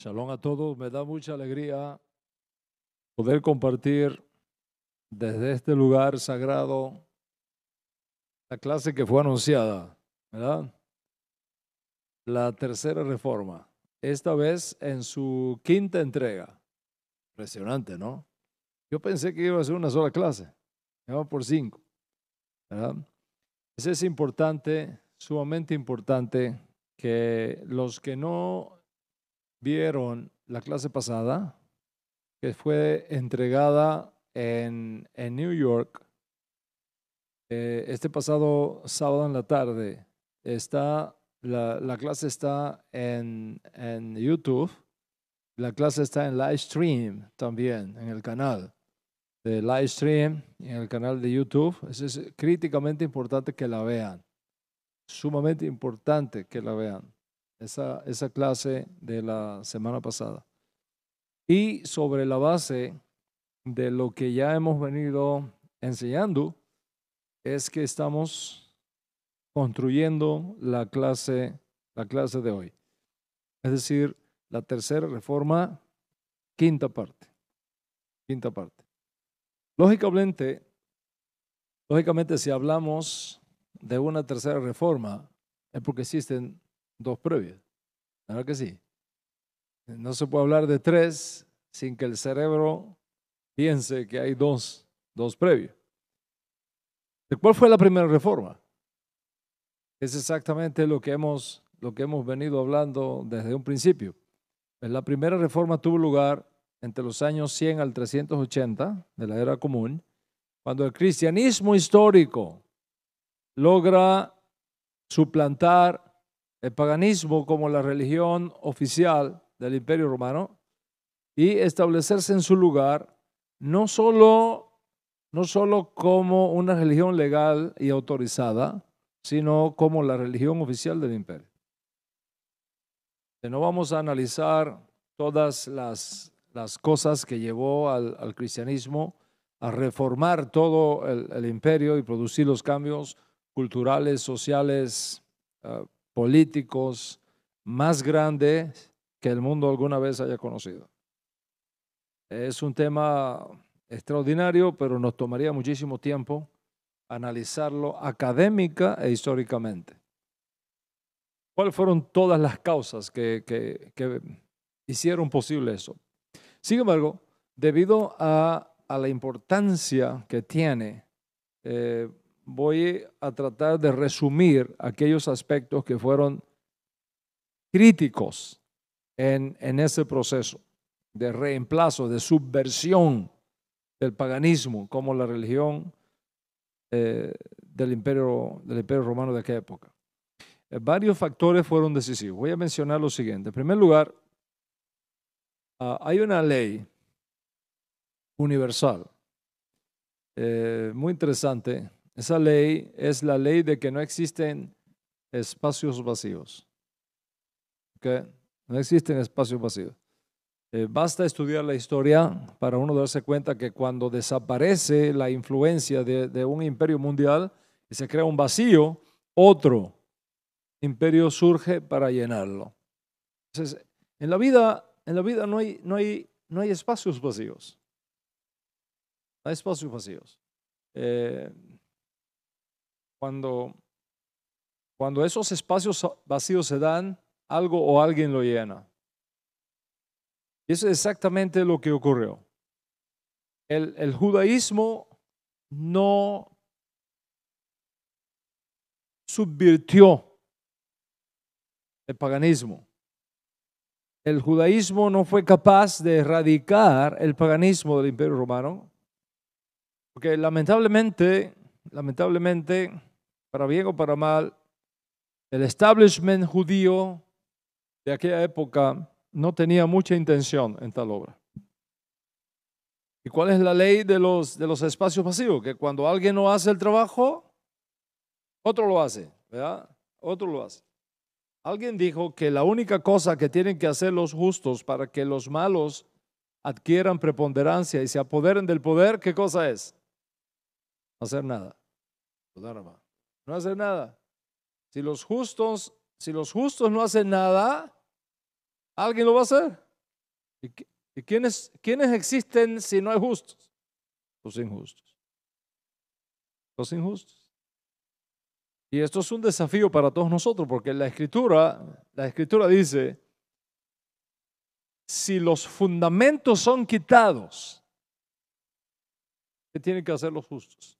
Shalom a todos, me da mucha alegría poder compartir desde este lugar sagrado la clase que fue anunciada, ¿verdad? La tercera reforma, esta vez en su quinta entrega. Impresionante, ¿no? Yo pensé que iba a ser una sola clase, vamos por 5, ¿verdad? Eso es importante, sumamente importante, que los que no vieron la clase pasada, que fue entregada en New York este pasado sábado en la tarde. La clase está en YouTube, la clase está en live stream también, en el canal de live stream, en el canal de YouTube. Eso es críticamente importante que la vean, sumamente importante que la vean, esa clase de la semana pasada. Y sobre la base de lo que ya hemos venido enseñando, es que estamos construyendo la clase de hoy. Es decir, la tercera reforma, quinta parte. Lógicamente, si hablamos de una tercera reforma, es porque existen dos previas. ¿Verdad que sí? No se puede hablar de tres sin que el cerebro piense que hay dos previas. ¿De cuál fue la primera reforma? Es exactamente lo que hemos venido hablando desde un principio. La primera reforma tuvo lugar entre los años 100 al 380 de la era común, cuando el cristianismo histórico logra suplantar el paganismo como la religión oficial del Imperio Romano y establecerse en su lugar no solo como una religión legal y autorizada, sino como la religión oficial del imperio. No vamos a analizar todas las cosas que llevó al cristianismo a reformar todo el imperio y producir los cambios culturales, sociales, políticos más grandes que el mundo alguna vez haya conocido. Es un tema extraordinario, pero nos tomaría muchísimo tiempo analizarlo académica e históricamente. ¿Cuáles fueron todas las causas que hicieron posible eso? Sin embargo, debido a la importancia que tiene, voy a tratar de resumir aquellos aspectos que fueron críticos en ese proceso de reemplazo, de subversión del paganismo como la religión del imperio romano de aquella época. Varios factores fueron decisivos. Voy a mencionar lo siguiente. En primer lugar, hay una ley universal muy interesante. Esa ley es la ley de que no existen espacios vacíos. ¿Okay? No existen espacios vacíos. Basta estudiar la historia para uno darse cuenta que cuando desaparece la influencia de un imperio mundial y se crea un vacío, otro imperio surge para llenarlo. Entonces, en la vida no hay espacios vacíos. No hay espacios vacíos. Cuando esos espacios vacíos se dan, algo o alguien lo llena. Y eso es exactamente lo que ocurrió. El judaísmo no subvirtió el paganismo. El judaísmo no fue capaz de erradicar el paganismo del Imperio Romano, porque lamentablemente, para bien o para mal, el establishment judío de aquella época no tenía mucha intención en tal obra. ¿Y cuál es la ley de los espacios vacíos? Que cuando alguien no hace el trabajo, otro lo hace, ¿verdad? Otro lo hace. Alguien dijo que la única cosa que tienen que hacer los justos para que los malos adquieran preponderancia y se apoderen del poder, ¿qué cosa es? No hacer nada. No hacer nada. Si los justos no hacen nada, alguien lo va a hacer. ¿Y quiénes existen si no hay justos? Los injustos. Los injustos. Y esto es un desafío para todos nosotros, porque la Escritura dice, si los fundamentos son quitados, ¿qué tienen que hacer los justos?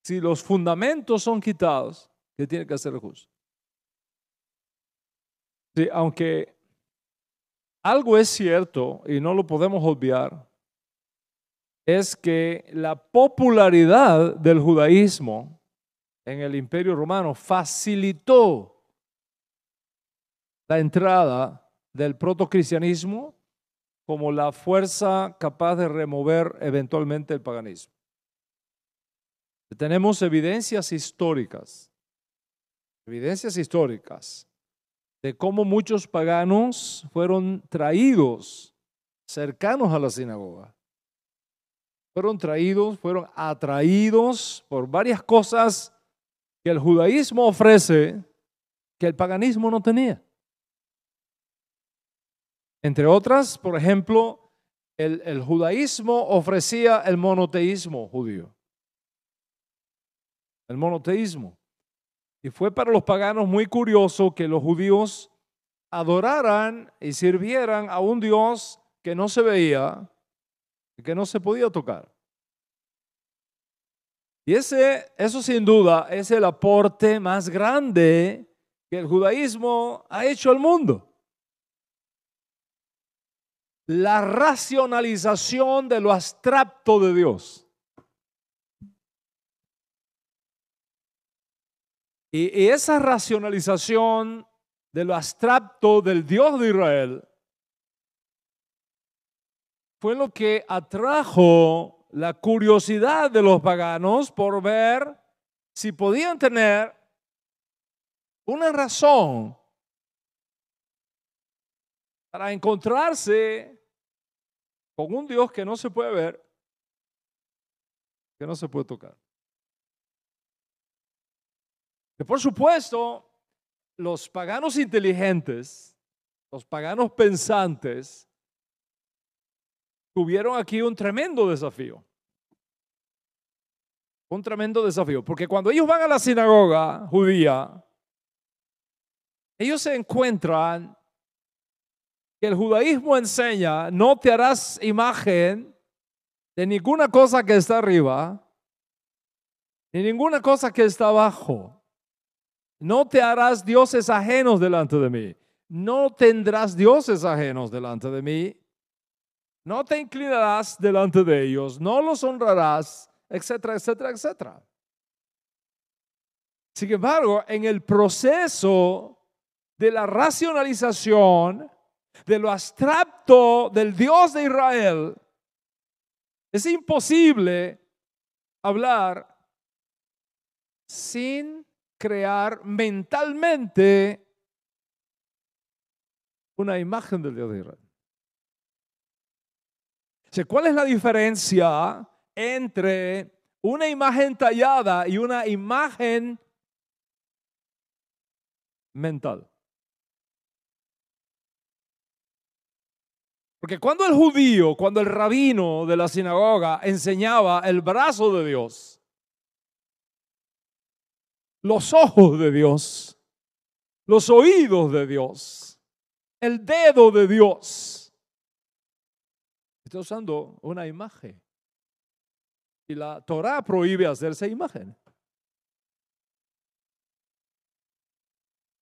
Si los fundamentos son quitados, ¿qué tienen que hacer los justos? Sí, aunque algo es cierto y no lo podemos obviar, es que la popularidad del judaísmo en el Imperio Romano facilitó la entrada del protocristianismo como la fuerza capaz de remover eventualmente el paganismo. Tenemos evidencias históricas de cómo muchos paganos fueron traídos cercanos a la sinagoga. Fueron atraídos por varias cosas que el judaísmo ofrece que el paganismo no tenía. Entre otras, por ejemplo, el judaísmo ofrecía el monoteísmo judío. El monoteísmo. Y fue para los paganos muy curioso que los judíos adoraran y sirvieran a un Dios que no se veía y que no se podía tocar. Y eso sin duda es el aporte más grande que el judaísmo ha hecho al mundo. La racionalización de lo abstracto de Dios. Y esa racionalización de lo abstracto del Dios de Israel fue lo que atrajo la curiosidad de los paganos por ver si podían tener una razón para encontrarse con un Dios que no se puede ver, que no se puede tocar. Que por supuesto, los paganos inteligentes, los paganos pensantes, tuvieron aquí un tremendo desafío. Un tremendo desafío, porque cuando ellos van a la sinagoga judía, ellos se encuentran que el judaísmo enseña, no te harás imagen de ninguna cosa que está arriba, ni ninguna cosa que está abajo. No te harás dioses ajenos delante de mí. No tendrás dioses ajenos delante de mí. No te inclinarás delante de ellos. No los honrarás, etcétera, etcétera, etcétera. Sin embargo, en el proceso de la racionalización de lo abstracto del Dios de Israel, es imposible hablar sin crear mentalmente una imagen del Dios de Israel. ¿Cuál es la diferencia entre una imagen tallada y una imagen mental? Porque cuando el rabino de la sinagoga enseñaba el brazo de Dios, los ojos de Dios, los oídos de Dios, el dedo de Dios, está usando una imagen. Y la Torá prohíbe hacerse imagen.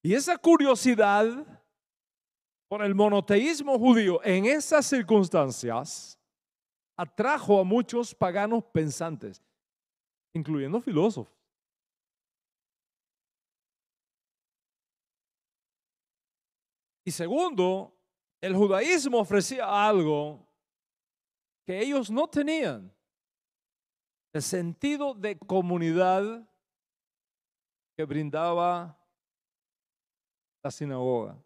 Y esa curiosidad por el monoteísmo judío en esas circunstancias atrajo a muchos paganos pensantes, incluyendo filósofos. Y segundo, el judaísmo ofrecía algo que ellos no tenían: el sentido de comunidad que brindaba la sinagoga,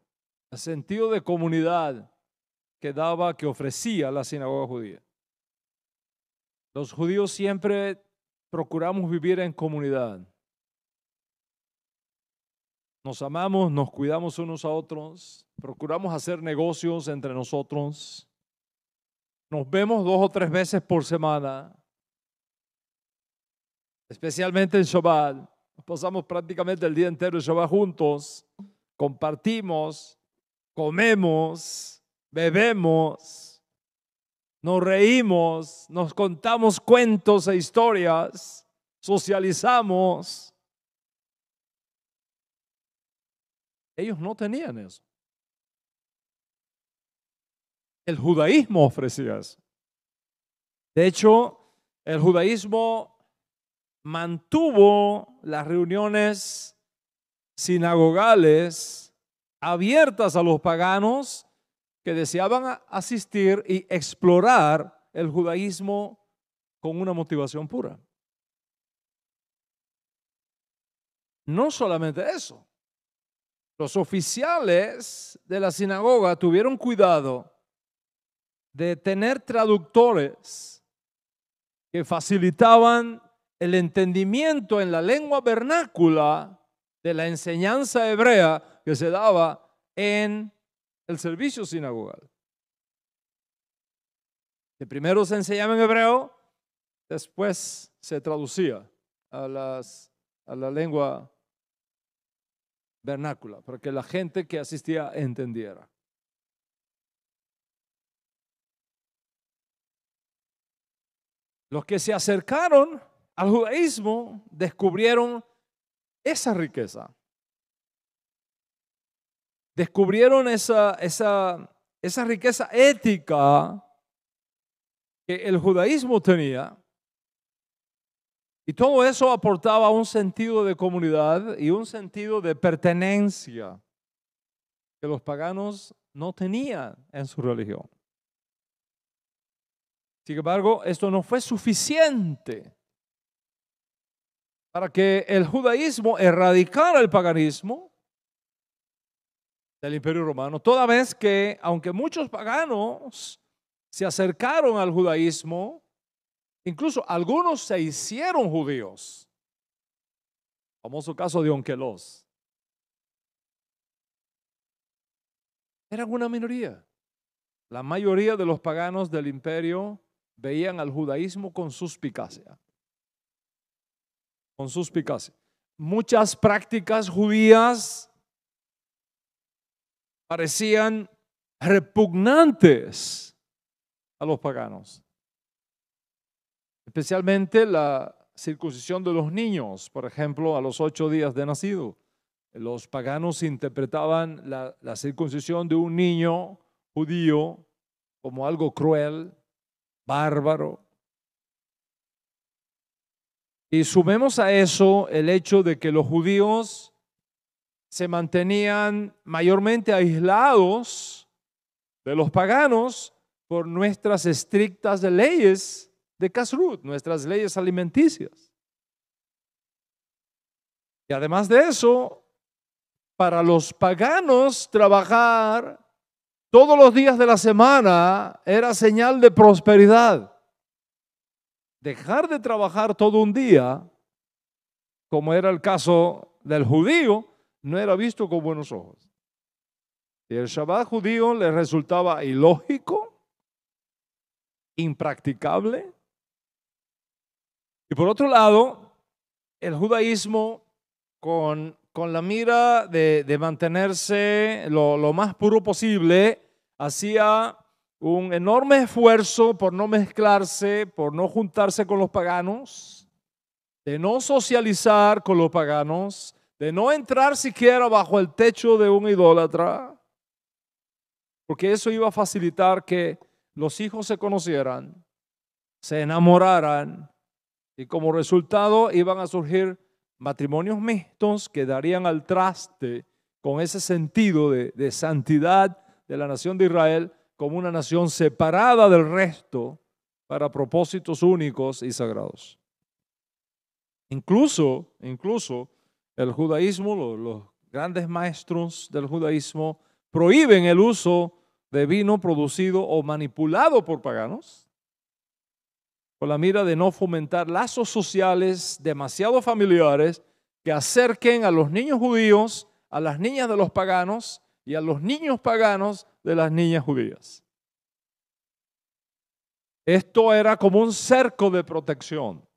el sentido de comunidad que ofrecía la sinagoga judía. Los judíos siempre procuramos vivir en comunidad. Nos amamos, nos cuidamos unos a otros, procuramos hacer negocios entre nosotros, nos vemos 2 o 3 veces por semana, especialmente en Shabbat. Nos pasamos prácticamente el día entero en Shabbat juntos, compartimos, comemos, bebemos, nos reímos, nos contamos cuentos e historias, socializamos. Ellos no tenían eso. El judaísmo ofrecía eso. De hecho, el judaísmo mantuvo las reuniones sinagogales abiertas a los paganos que deseaban asistir y explorar el judaísmo con una motivación pura. No solamente eso, los oficiales de la sinagoga tuvieron cuidado de tener traductores que facilitaban el entendimiento en la lengua vernácula de la enseñanza hebrea que se daba en el servicio sinagogal. Que primero se enseñaba en hebreo, después se traducía a la lengua vernácula, para que la gente que asistía entendiera. Los que se acercaron al judaísmo descubrieron esa riqueza. Descubrieron esa riqueza ética que el judaísmo tenía. Y todo eso aportaba un sentido de comunidad y un sentido de pertenencia que los paganos no tenían en su religión. Sin embargo, esto no fue suficiente para que el judaísmo erradicara el paganismo del Imperio Romano, toda vez que, aunque muchos paganos se acercaron al judaísmo, incluso algunos se hicieron judíos. Famoso caso de Onkelos. Eran una minoría. La mayoría de los paganos del imperio veían al judaísmo con suspicacia. Con suspicacia. Muchas prácticas judías parecían repugnantes a los paganos. Especialmente la circuncisión de los niños, por ejemplo, a los 8 días de nacido. Los paganos interpretaban la circuncisión de un niño judío como algo cruel, bárbaro. Y sumemos a eso el hecho de que los judíos se mantenían mayormente aislados de los paganos por nuestras estrictas leyes de Kashrut, nuestras leyes alimenticias. Y además de eso, para los paganos trabajar todos los días de la semana era señal de prosperidad. Dejar de trabajar todo un día, como era el caso del judío, no era visto con buenos ojos. Y el Shabbat judío le resultaba ilógico, impracticable. Y por otro lado, el judaísmo con la mira de mantenerse lo más puro posible, hacía un enorme esfuerzo por no mezclarse, por no juntarse con los paganos, de no socializar con los paganos, de no entrar siquiera bajo el techo de un idólatra, porque eso iba a facilitar que los hijos se conocieran, se enamoraran y como resultado iban a surgir matrimonios mixtos que darían al traste con ese sentido de santidad de la nación de Israel como una nación separada del resto para propósitos únicos y sagrados. Incluso el judaísmo, los grandes maestros del judaísmo prohíben el uso de vino producido o manipulado por paganos, con la mira de no fomentar lazos sociales demasiado familiares que acerquen a los niños judíos a las niñas de los paganos y a los niños paganos de las niñas judías. Esto era como un cerco de protección.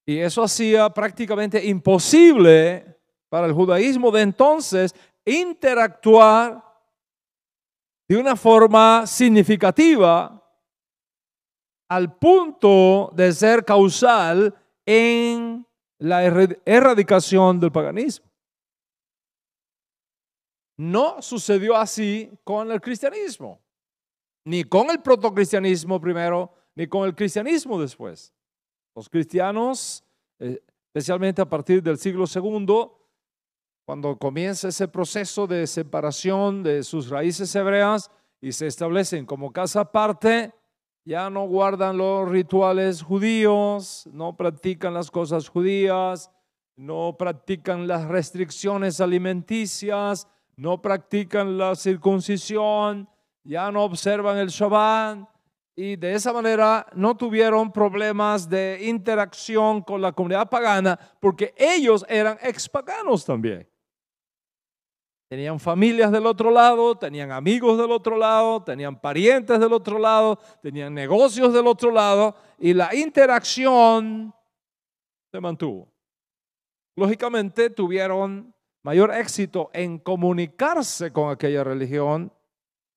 Y eso hacía prácticamente imposible para el judaísmo de entonces interactuar de una forma significativa al punto de ser causal en la erradicación del paganismo. No sucedió así con el cristianismo, ni con el protocristianismo primero, ni con el cristianismo después. Los cristianos, especialmente a partir del siglo II, cuando comienza ese proceso de separación de sus raíces hebreas y se establecen como casa aparte, ya no guardan los rituales judíos, no practican las cosas judías, no practican las restricciones alimenticias, no practican la circuncisión, ya no observan el Shabbat y de esa manera no tuvieron problemas de interacción con la comunidad pagana porque ellos eran expaganos también. Tenían familias del otro lado, tenían amigos del otro lado, tenían parientes del otro lado, tenían negocios del otro lado y la interacción se mantuvo. Lógicamente tuvieron mayor éxito en comunicarse con aquella religión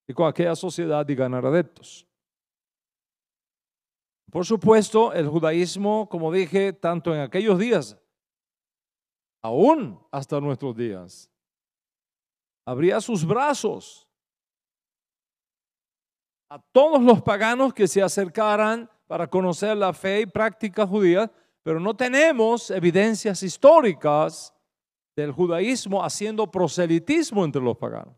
y con aquella sociedad y ganar adeptos. Por supuesto, el judaísmo, como dije, tanto en aquellos días, aún hasta nuestros días, abría sus brazos a todos los paganos que se acercaran para conocer la fe y práctica judía, pero no tenemos evidencias históricas del judaísmo haciendo proselitismo entre los paganos.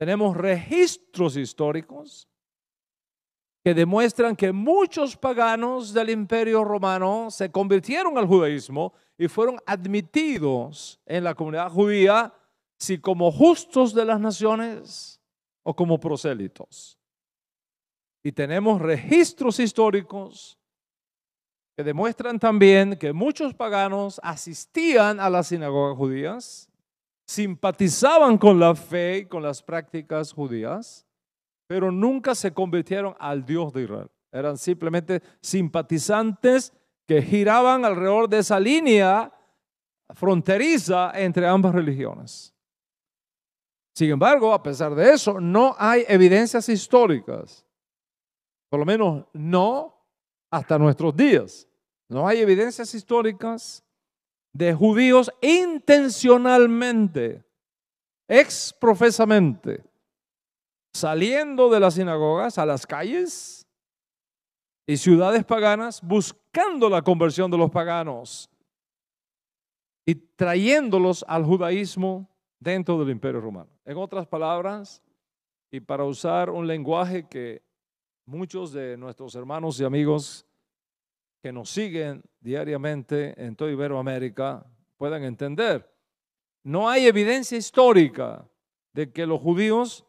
Tenemos registros históricos que demuestran que muchos paganos del Imperio Romano se convirtieron al judaísmo y fueron admitidos en la comunidad judía, si como justos de las naciones o como prosélitos. Y tenemos registros históricos que demuestran también que muchos paganos asistían a las sinagogas judías, simpatizaban con la fe y con las prácticas judías, pero nunca se convirtieron al Dios de Israel. Eran simplemente simpatizantes que giraban alrededor de esa línea fronteriza entre ambas religiones. Sin embargo, a pesar de eso, no hay evidencias históricas, por lo menos no hasta nuestros días. No hay evidencias históricas de judíos intencionalmente, exprofesamente, saliendo de las sinagogas a las calles y ciudades paganas, buscando la conversión de los paganos y trayéndolos al judaísmo dentro del Imperio Romano. En otras palabras, y para usar un lenguaje que muchos de nuestros hermanos y amigos que nos siguen diariamente en toda Iberoamérica puedan entender, no hay evidencia histórica de que los judíos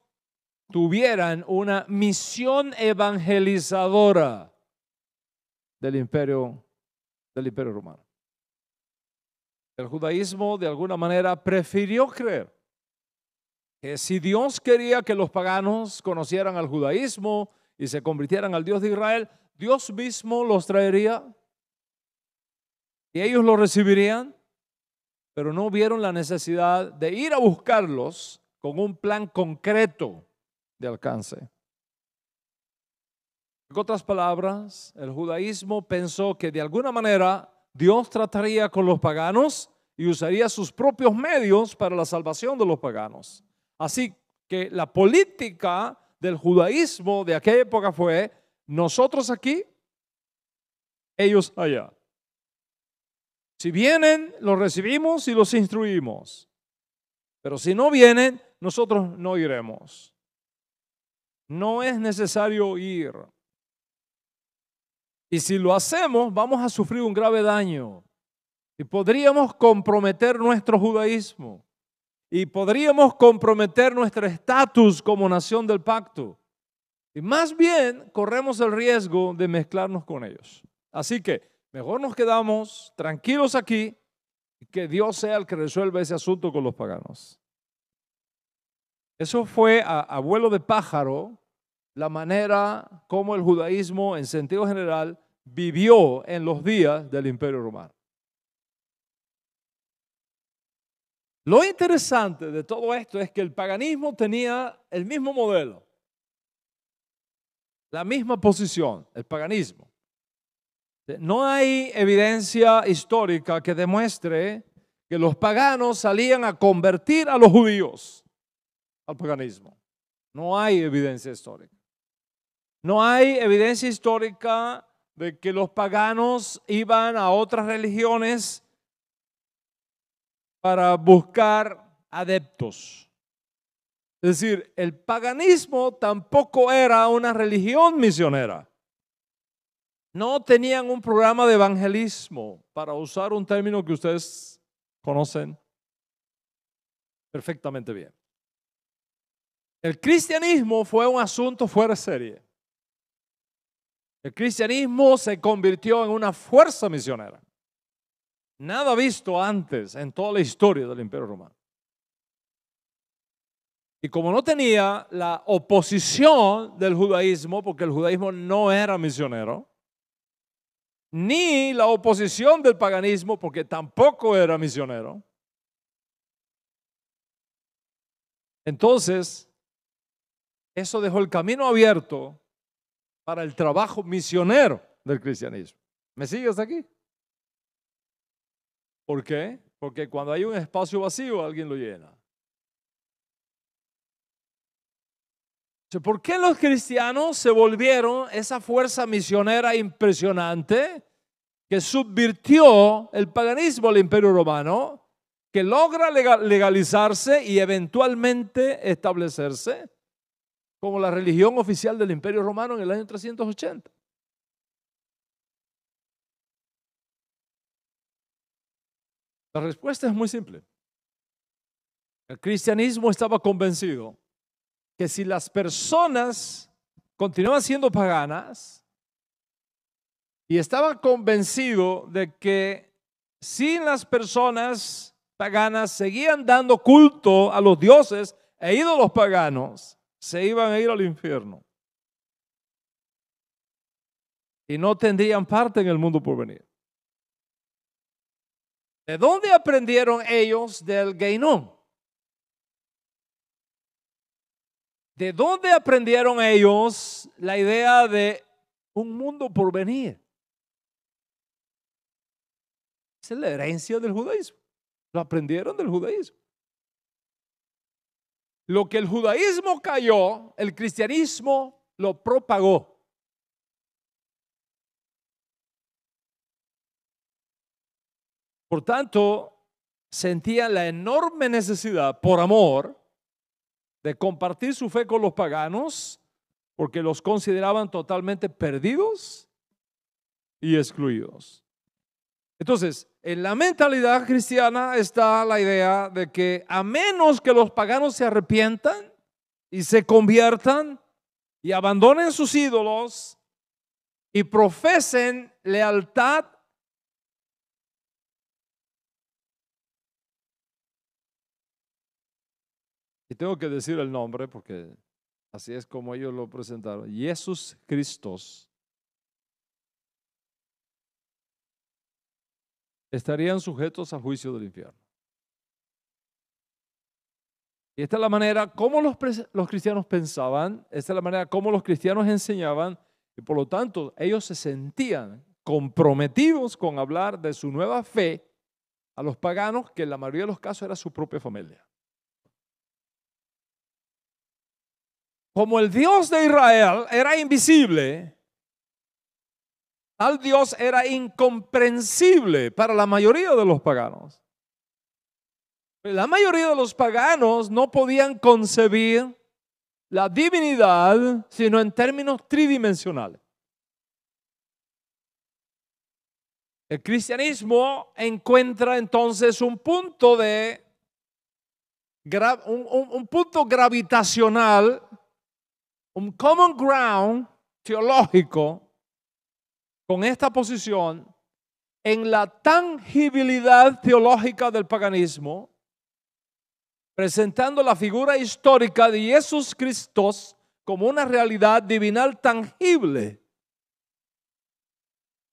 tuvieran una misión evangelizadora del Imperio Romano. El judaísmo de alguna manera prefirió creer que si Dios quería que los paganos conocieran al judaísmo y se convirtieran al Dios de Israel, Dios mismo los traería y ellos lo recibirían, pero no vieron la necesidad de ir a buscarlos con un plan concreto de alcance. En otras palabras, el judaísmo pensó que de alguna manera Dios trataría con los paganos y usaría sus propios medios para la salvación de los paganos. Así que la política del judaísmo de aquella época fue: nosotros aquí, ellos allá. Si vienen, los recibimos y los instruimos. Pero si no vienen, nosotros no iremos. No es necesario ir. Y si lo hacemos, vamos a sufrir un grave daño. Y podríamos comprometer nuestro judaísmo. Y podríamos comprometer nuestro estatus como nación del pacto. Y más bien, corremos el riesgo de mezclarnos con ellos. Así que mejor nos quedamos tranquilos aquí que Dios sea el que resuelva ese asunto con los paganos. Eso fue a vuelo de pájaro la manera como el judaísmo en sentido general vivió en los días del Imperio Romano. Lo interesante de todo esto es que el paganismo tenía el mismo modelo, la misma posición, el paganismo. No hay evidencia histórica que demuestre que los paganos salían a convertir a los judíos al paganismo. No hay evidencia histórica. No hay evidencia histórica de que los paganos iban a otras religiones para buscar adeptos. Es decir, el paganismo tampoco era una religión misionera. No tenían un programa de evangelismo, para usar un término que ustedes conocen perfectamente bien. El cristianismo fue un asunto fuera de serie. El cristianismo se convirtió en una fuerza misionera. Nada visto antes en toda la historia del Imperio Romano. Y como no tenía la oposición del judaísmo, porque el judaísmo no era misionero, ni la oposición del paganismo, porque tampoco era misionero, entonces eso dejó el camino abierto para el trabajo misionero del cristianismo. ¿Me sigues aquí? ¿Por qué? Porque cuando hay un espacio vacío, alguien lo llena. ¿Por qué los cristianos se volvieron esa fuerza misionera impresionante que subvirtió el paganismo al Imperio Romano, que logra legalizarse y eventualmente establecerse como la religión oficial del Imperio Romano en el año 380? La respuesta es muy simple. El cristianismo estaba convencido que si las personas continuaban siendo paganas, y estaba convencido de que si las personas paganas seguían dando culto a los dioses e ídolos paganos, se iban a ir al infierno y no tendrían parte en el mundo por venir. ¿De dónde aprendieron ellos del Geinón? ¿De dónde aprendieron ellos la idea de un mundo por venir? Esa es la herencia del judaísmo. Lo aprendieron del judaísmo. Lo que el judaísmo cayó, el cristianismo lo propagó. Por tanto, sentían la enorme necesidad, por amor, de compartir su fe con los paganos, porque los consideraban totalmente perdidos y excluidos. Entonces, en la mentalidad cristiana está la idea de que a menos que los paganos se arrepientan y se conviertan y abandonen sus ídolos y profesen lealtad y tengo que decir el nombre porque así es como ellos lo presentaron, Jesús Cristo, estarían sujetos al juicio del infierno. Y esta es la manera como los cristianos pensaban, esta es la manera como los cristianos enseñaban, y por lo tanto ellos se sentían comprometidos con hablar de su nueva fe a los paganos, que en la mayoría de los casos era su propia familia. Como el Dios de Israel era invisible, tal Dios era incomprensible para la mayoría de los paganos. La mayoría de los paganos no podían concebir la divinidad sino en términos tridimensionales. El cristianismo encuentra entonces un punto un punto gravitacional, un common ground teológico con esta posición, en la tangibilidad teológica del paganismo, presentando la figura histórica de Jesús Cristo como una realidad divinal tangible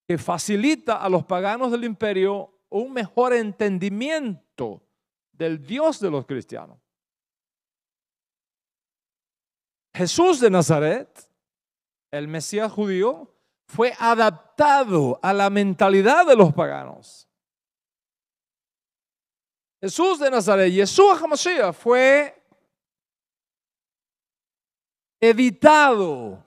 que facilita a los paganos del imperio un mejor entendimiento del Dios de los cristianos. Jesús de Nazaret, el Mesías judío, fue adaptado a la mentalidad de los paganos. Jesús de Nazaret, Yeshua HaMashiach, fue editado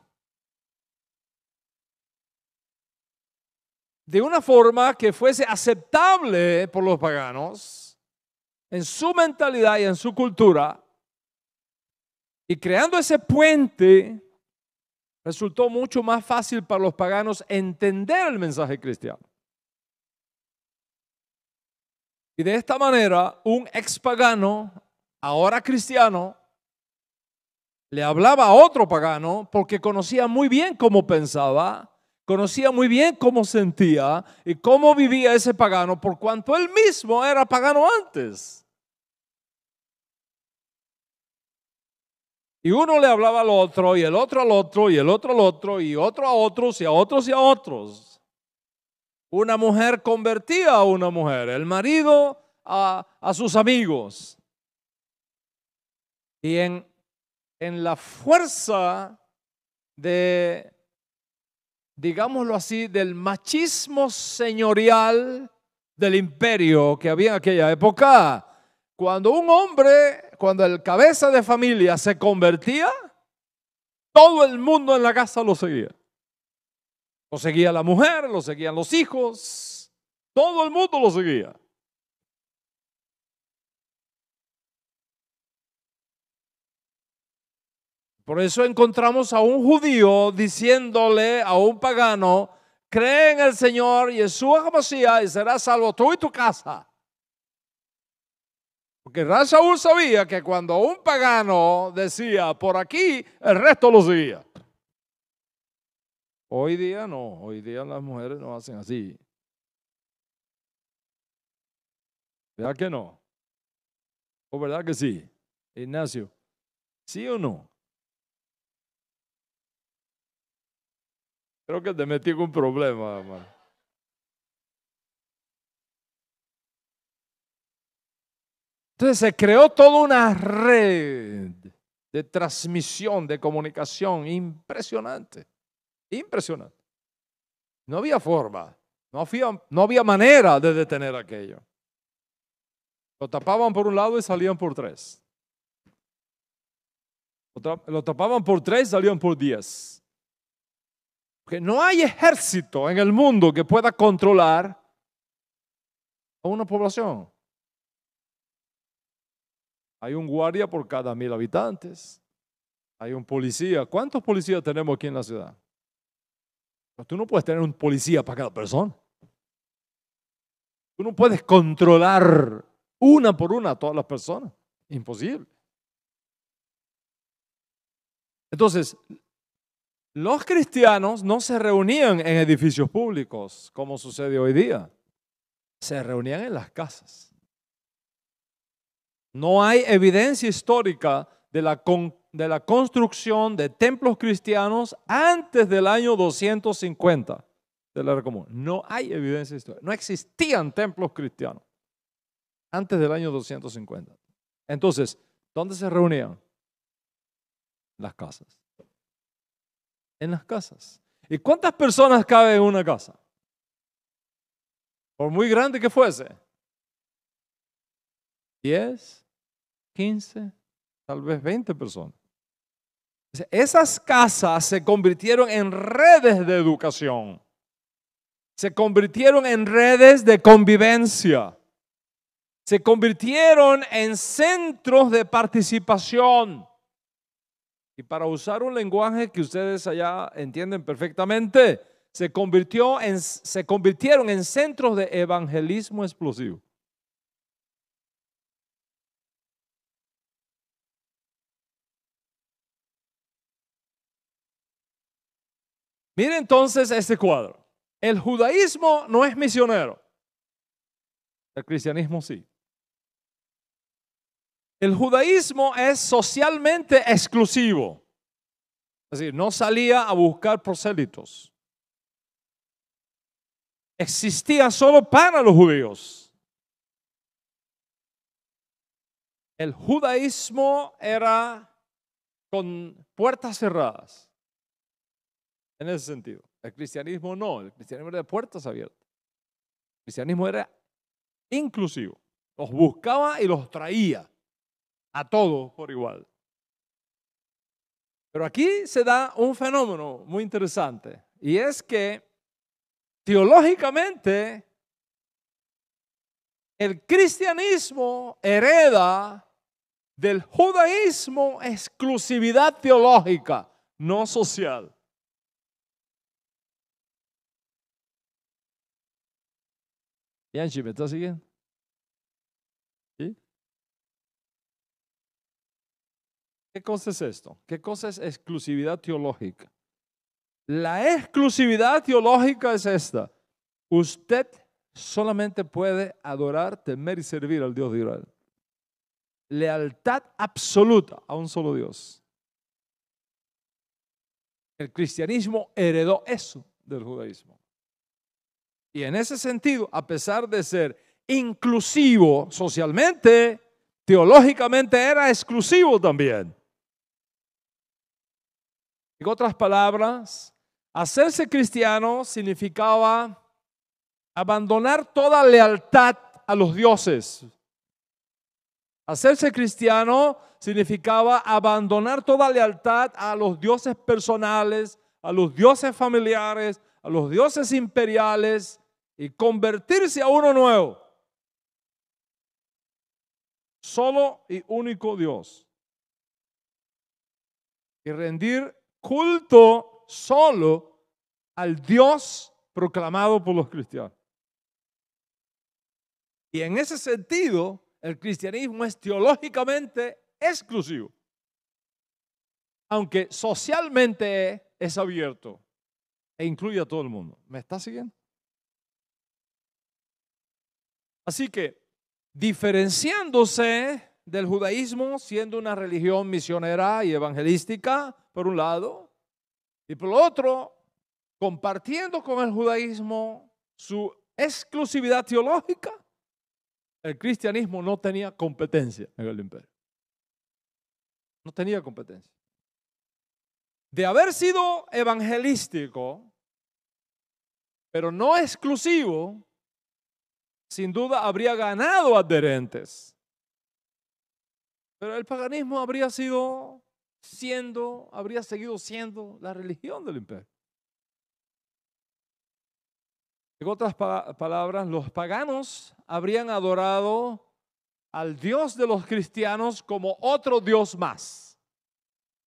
de una forma que fuese aceptable por los paganos en su mentalidad y en su cultura, y creando ese puente resultó mucho más fácil para los paganos entender el mensaje cristiano. Y de esta manera, un ex pagano, ahora cristiano, le hablaba a otro pagano porque conocía muy bien cómo pensaba, conocía muy bien cómo sentía y cómo vivía ese pagano, por cuanto él mismo era pagano antes. Y uno le hablaba al otro, y el otro al otro, y el otro al otro, y otro a otros, y a otros y a otros. Una mujer convertía a una mujer, el marido a sus amigos. Y en la fuerza de, digámoslo así, del machismo señorial del imperio que había en aquella época, cuando un hombre, cuando el cabeza de familia se convertía, todo el mundo en la casa lo seguía. Lo seguía la mujer, lo seguían los hijos, todo el mundo lo seguía. Por eso encontramos a un judío diciéndole a un pagano: cree en el Señor Yeshua HaMashiach y serás salvo tú y tu casa. Porque Saúl sabía que cuando un pagano decía por aquí, el resto lo seguía. Hoy día no, hoy día las mujeres no hacen así. ¿Verdad que no? ¿O verdad que sí? Ignacio, ¿sí o no? Creo que te metí con un problema, hermano. Entonces se creó toda una red de transmisión, de comunicación impresionante. Impresionante. No había forma, no había manera de detener aquello. Lo tapaban por un lado y salían por 3. Lo tapaban por 3, salían por 10. Porque no hay ejército en el mundo que pueda controlar a una población. Hay un guardia por cada 1000 habitantes. Hay un policía. ¿Cuántos policías tenemos aquí en la ciudad? Tú no puedes tener un policía para cada persona. Tú no puedes controlar una por una a todas las personas. Imposible. Entonces, los cristianos no se reunían en edificios públicos como sucede hoy día. Se reunían en las casas. No hay evidencia histórica de la construcción de templos cristianos antes del año 250 de la era común. No hay evidencia histórica. No existían templos cristianos antes del año 250. Entonces, ¿dónde se reunían? En las casas. En las casas. ¿Y cuántas personas caben en una casa? Por muy grande que fuese. 10, 15, tal vez 20 personas. Esas casas se convirtieron en redes de educación. Se convirtieron en redes de convivencia. Se convirtieron en centros de participación. Y para usar un lenguaje que ustedes allá entienden perfectamente, se convirtieron en centros de evangelismo explosivo. Mire entonces este cuadro. El judaísmo no es misionero. El cristianismo sí. El judaísmo es socialmente exclusivo. Es decir, no salía a buscar prosélitos. Existía solo para los judíos. El judaísmo era con puertas cerradas. En ese sentido. El cristianismo no. El cristianismo era de puertas abiertas. El cristianismo era inclusivo. Los buscaba y los traía a todos por igual. Pero aquí se da un fenómeno muy interesante. Y es que teológicamente el cristianismo hereda del judaísmo exclusividad teológica, no social. Yanchi, ¿me está siguiendo? ¿Sí? ¿Qué cosa es esto? ¿Qué cosa es exclusividad teológica? La exclusividad teológica es esta. Usted solamente puede adorar, temer y servir al Dios de Israel. Lealtad absoluta a un solo Dios. El cristianismo heredó eso del judaísmo. Y en ese sentido, a pesar de ser inclusivo socialmente, teológicamente era exclusivo también. En otras palabras, hacerse cristiano significaba abandonar toda lealtad a los dioses. Hacerse cristiano significaba abandonar toda lealtad a los dioses personales, a los dioses familiares, a los dioses imperiales y convertirse a uno nuevo. Solo y único Dios. Y rendir culto solo al Dios proclamado por los cristianos. Y en ese sentido, el cristianismo es teológicamente exclusivo, aunque socialmente es abierto e incluye a todo el mundo. ¿Me está siguiendo? Así que, diferenciándose del judaísmo, siendo una religión misionera y evangelística, por un lado, y por lo otro, compartiendo con el judaísmo su exclusividad teológica, el cristianismo no tenía competencia en el imperio. No tenía competencia. De haber sido evangelístico, pero no exclusivo, sin duda habría ganado adherentes. Pero el paganismo habría seguido siendo la religión del imperio. En otras palabras, los paganos habrían adorado al Dios de los cristianos como otro Dios más.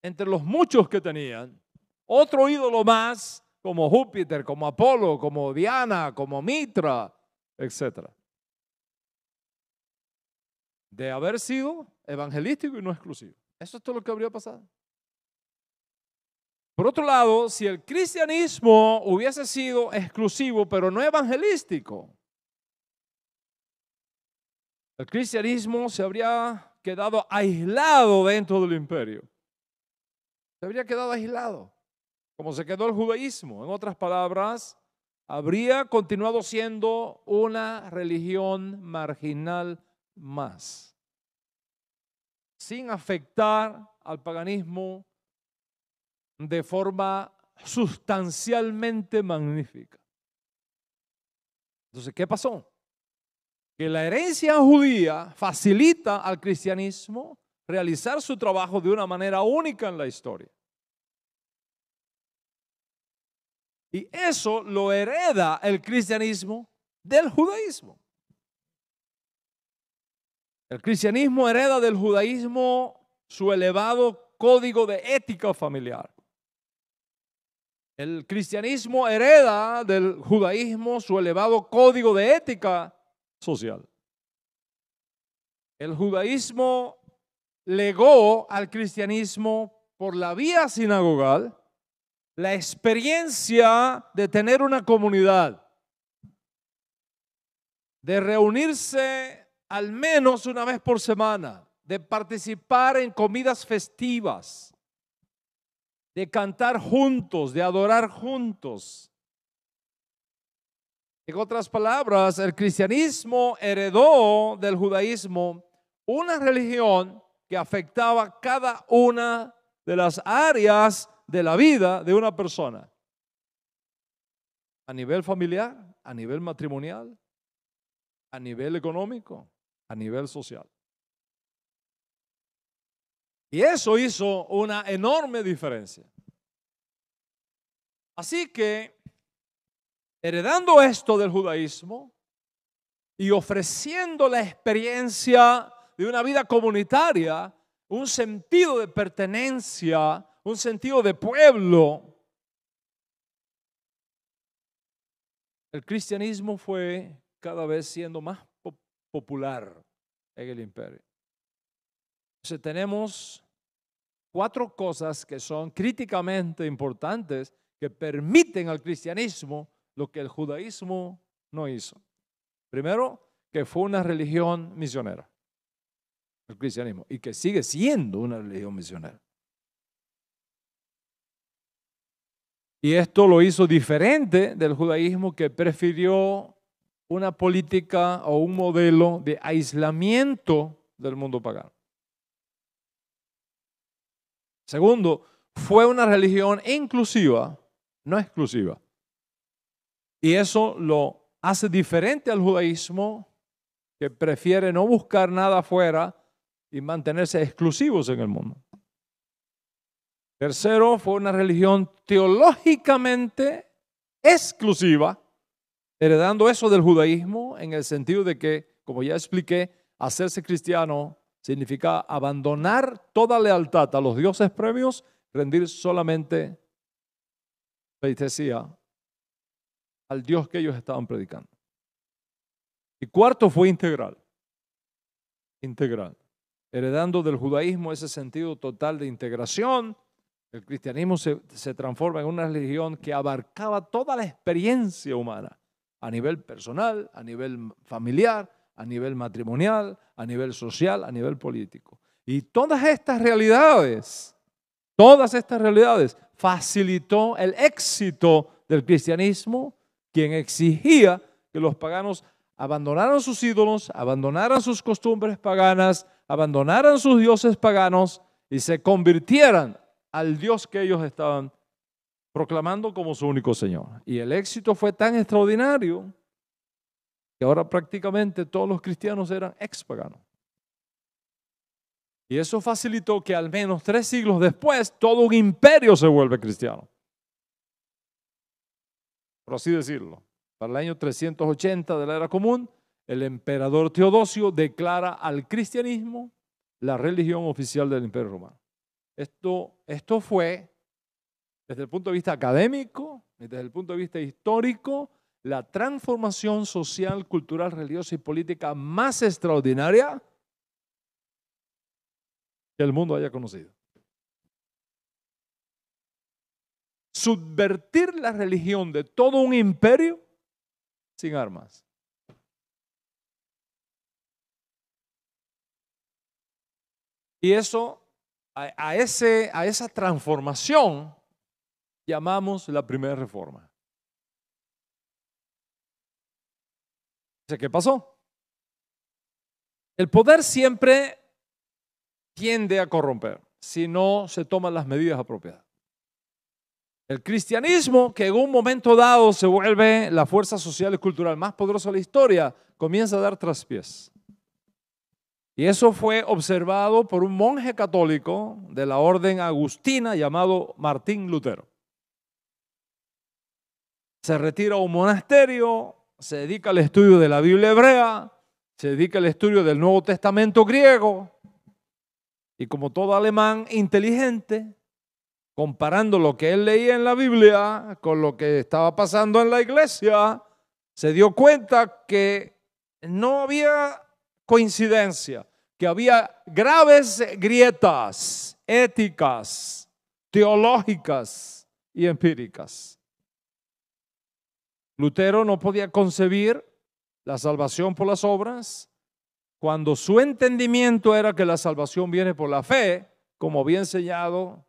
Entre los muchos que tenían, otro ídolo más como Júpiter, como Apolo, como Diana, como Mitra, etc. De haber sido evangelístico y no exclusivo. Eso es todo lo que habría pasado. Por otro lado, si el cristianismo hubiese sido exclusivo, pero no evangelístico, el cristianismo se habría quedado aislado dentro del imperio. Se habría quedado aislado, como se quedó el judaísmo. En otras palabras, habría continuado siendo una religión marginal más, sin afectar al paganismo de forma sustancialmente magnífica. Entonces, ¿qué pasó? Que la herencia judía facilita al cristianismo realizar su trabajo de una manera única en la historia. Y eso lo hereda el cristianismo del judaísmo. El cristianismo hereda del judaísmo su elevado código de ética familiar. El cristianismo hereda del judaísmo su elevado código de ética social. El judaísmo legó al cristianismo por la vía sinagogal la experiencia de tener una comunidad, de reunirse al menos una vez por semana, de participar en comidas festivas, de cantar juntos, de adorar juntos. En otras palabras, el cristianismo heredó del judaísmo una religión que afectaba cada una de las áreas de la vida de una persona. A nivel familiar, a nivel matrimonial, a nivel económico, a nivel social. Y eso hizo una enorme diferencia. Así que, heredando esto del judaísmo y ofreciendo la experiencia de una vida comunitaria, un sentido de pertenencia, un sentido de pueblo, el cristianismo fue cada vez siendo más popular en el imperio. Entonces tenemos 4 cosas que son críticamente importantes que permiten al cristianismo lo que el judaísmo no hizo. Primero, que fue una religión misionera, el cristianismo, y que sigue siendo una religión misionera. Y esto lo hizo diferente del judaísmo, que prefirió una política o un modelo de aislamiento del mundo pagano. Segundo, fue una religión inclusiva, no exclusiva. Y eso lo hace diferente al judaísmo, que prefiere no buscar nada afuera y mantenerse exclusivos en el mundo. Tercero, fue una religión teológicamente exclusiva, heredando eso del judaísmo en el sentido de que, como ya expliqué, hacerse cristiano significa abandonar toda lealtad a los dioses previos, rendir solamente pleitesía al Dios que ellos estaban predicando. Y cuarto, fue integral, heredando del judaísmo ese sentido total de integración. El cristianismo se transforma en una religión que abarcaba toda la experiencia humana, a nivel personal, a nivel familiar, a nivel matrimonial, a nivel social, a nivel político. Y todas estas realidades facilitó el éxito del cristianismo, quien exigía que los paganos abandonaran sus ídolos, abandonaran sus costumbres paganas, abandonaran sus dioses paganos y se convirtieran al Dios que ellos estaban proclamando como su único Señor. Y el éxito fue tan extraordinario que ahora prácticamente todos los cristianos eran ex-paganos. Y eso facilitó que al menos 3 siglos después todo un imperio se vuelve cristiano, por así decirlo. Para el año 380 de la era común, el emperador Teodosio declara al cristianismo la religión oficial del Imperio Romano. Esto fue, desde el punto de vista académico y desde el punto de vista histórico, la transformación social, cultural, religiosa y política más extraordinaria que el mundo haya conocido. Subvertir la religión de todo un imperio sin armas. Y eso, a esa transformación llamamos la primera reforma. ¿Qué pasó? El poder siempre tiende a corromper si no se toman las medidas apropiadas. El cristianismo, que en un momento dado se vuelve la fuerza social y cultural más poderosa de la historia, comienza a dar traspiés. Y eso fue observado por un monje católico de la orden agustina llamado Martín Lutero. Se retira a un monasterio, se dedica al estudio de la Biblia hebrea, se dedica al estudio del Nuevo Testamento griego, y como todo alemán inteligente, comparando lo que él leía en la Biblia con lo que estaba pasando en la iglesia, se dio cuenta que no había coincidencia, que había graves grietas éticas, teológicas, y empíricas. Lutero no podía concebir la salvación por las obras cuando su entendimiento era que la salvación viene por la fe, como había enseñado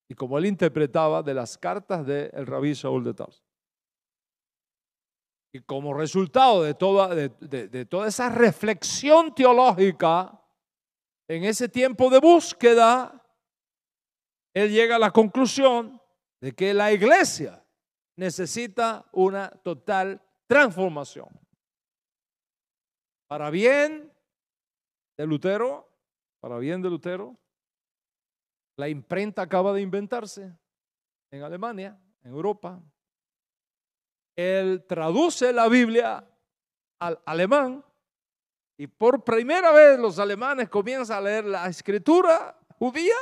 y como él interpretaba de las cartas del Rabí Shaul de Tarso. Y como resultado de toda esa reflexión teológica, en ese tiempo de búsqueda, él llega a la conclusión de que la iglesia necesita una total transformación. Para bien de Lutero, la imprenta acaba de inventarse en Alemania, en Europa. Él traduce la Biblia al alemán y por primera vez los alemanes comienzan a leer la escritura judía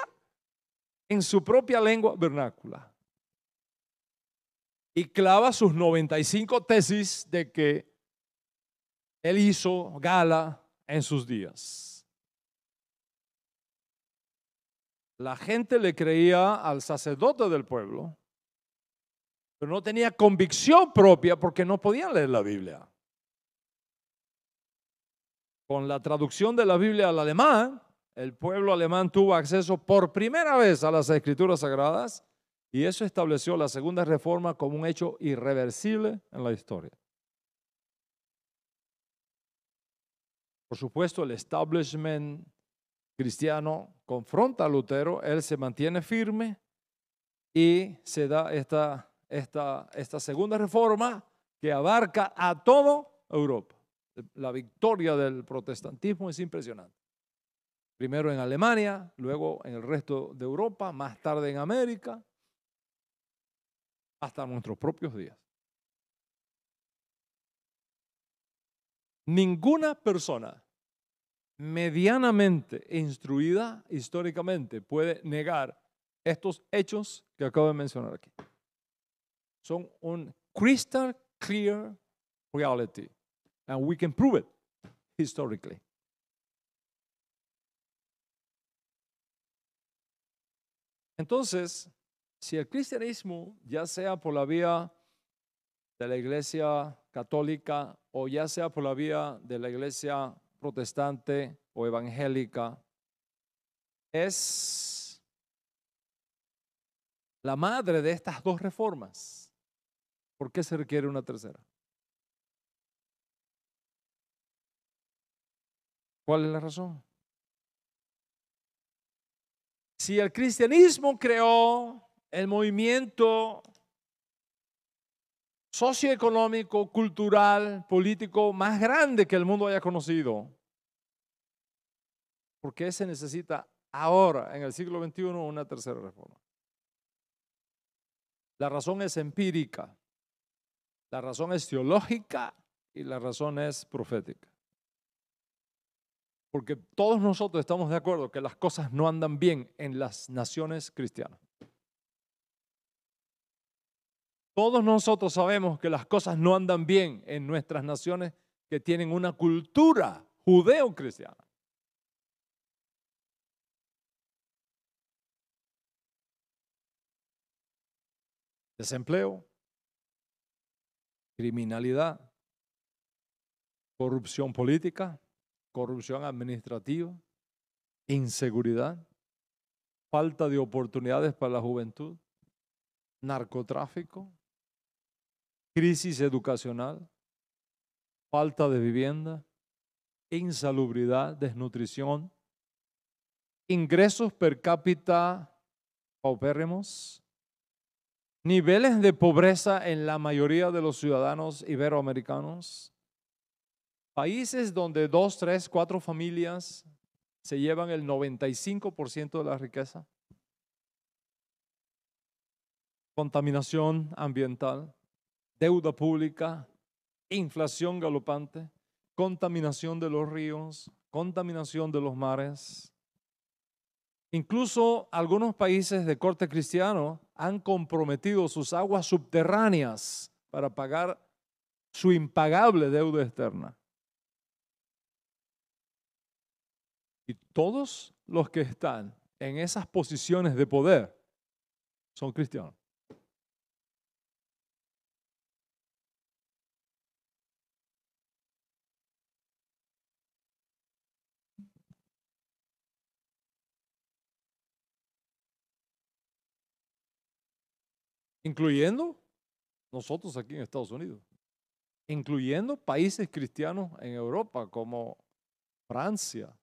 en su propia lengua vernácula. Y clava sus 95 tesis de que él hizo gala en sus días. La gente le creía al sacerdote del pueblo, pero no tenía convicción propia porque no podían leer la Biblia. Con la traducción de la Biblia al alemán, el pueblo alemán tuvo acceso por primera vez a las escrituras sagradas y eso estableció la segunda reforma como un hecho irreversible en la historia. Por supuesto, el establishment cristiano confronta a Lutero, él se mantiene firme y se da esta segunda reforma que abarca a toda Europa. La victoria del protestantismo es impresionante. Primero en Alemania, luego en el resto de Europa, más tarde en América, hasta nuestros propios días. Ninguna persona medianamente instruida históricamente puede negar estos hechos que acabo de mencionar aquí. Son un crystal clear reality. And we can prove it historically. Entonces, si el cristianismo, ya sea por la vía de la iglesia católica o ya sea por la vía de la iglesia protestante o evangélica, es la madre de estas dos reformas, ¿por qué se requiere una tercera? ¿Cuál es la razón? Si el cristianismo creó el movimiento socioeconómico, cultural, político más grande que el mundo haya conocido, ¿por qué se necesita ahora, en el siglo XXI, una tercera reforma? La razón es empírica, la razón es teológica y la razón es profética. Porque todos nosotros estamos de acuerdo que las cosas no andan bien en las naciones cristianas. Todos nosotros sabemos que las cosas no andan bien en nuestras naciones que tienen una cultura judeo-cristiana. Desempleo, criminalidad, corrupción política, corrupción administrativa, inseguridad, falta de oportunidades para la juventud, narcotráfico, crisis educacional, falta de vivienda, insalubridad, desnutrición, ingresos per cápita paupérrimos, niveles de pobreza en la mayoría de los ciudadanos iberoamericanos, países donde 2, 3, 4 familias se llevan el 95% de la riqueza, contaminación ambiental, deuda pública, inflación galopante, contaminación de los ríos, contaminación de los mares. Incluso algunos países de corte cristiano han comprometido sus aguas subterráneas para pagar su impagable deuda externa. Y todos los que están en esas posiciones de poder son cristianos. incluyendo nosotros aquí en Estados Unidos, incluyendo países cristianos en Europa como Francia,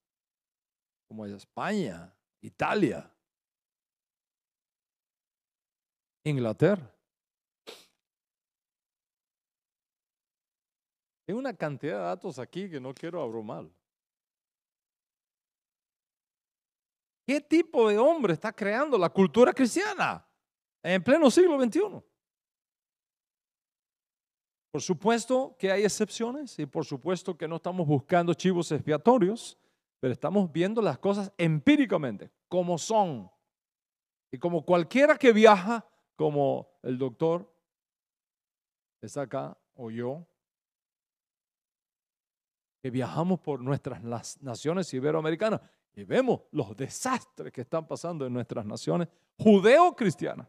como España, Italia, Inglaterra. Hay una cantidad de datos aquí que no quiero abrumar. ¿Qué tipo de hombre está creando la cultura cristiana en pleno siglo XXI? Por supuesto que hay excepciones y por supuesto que no estamos buscando chivos expiatorios, pero estamos viendo las cosas empíricamente, como son. Y como cualquiera que viaja, como el doctor está acá o yo, que viajamos por nuestras naciones iberoamericanas y vemos los desastres que están pasando en nuestras naciones judeo-cristianas.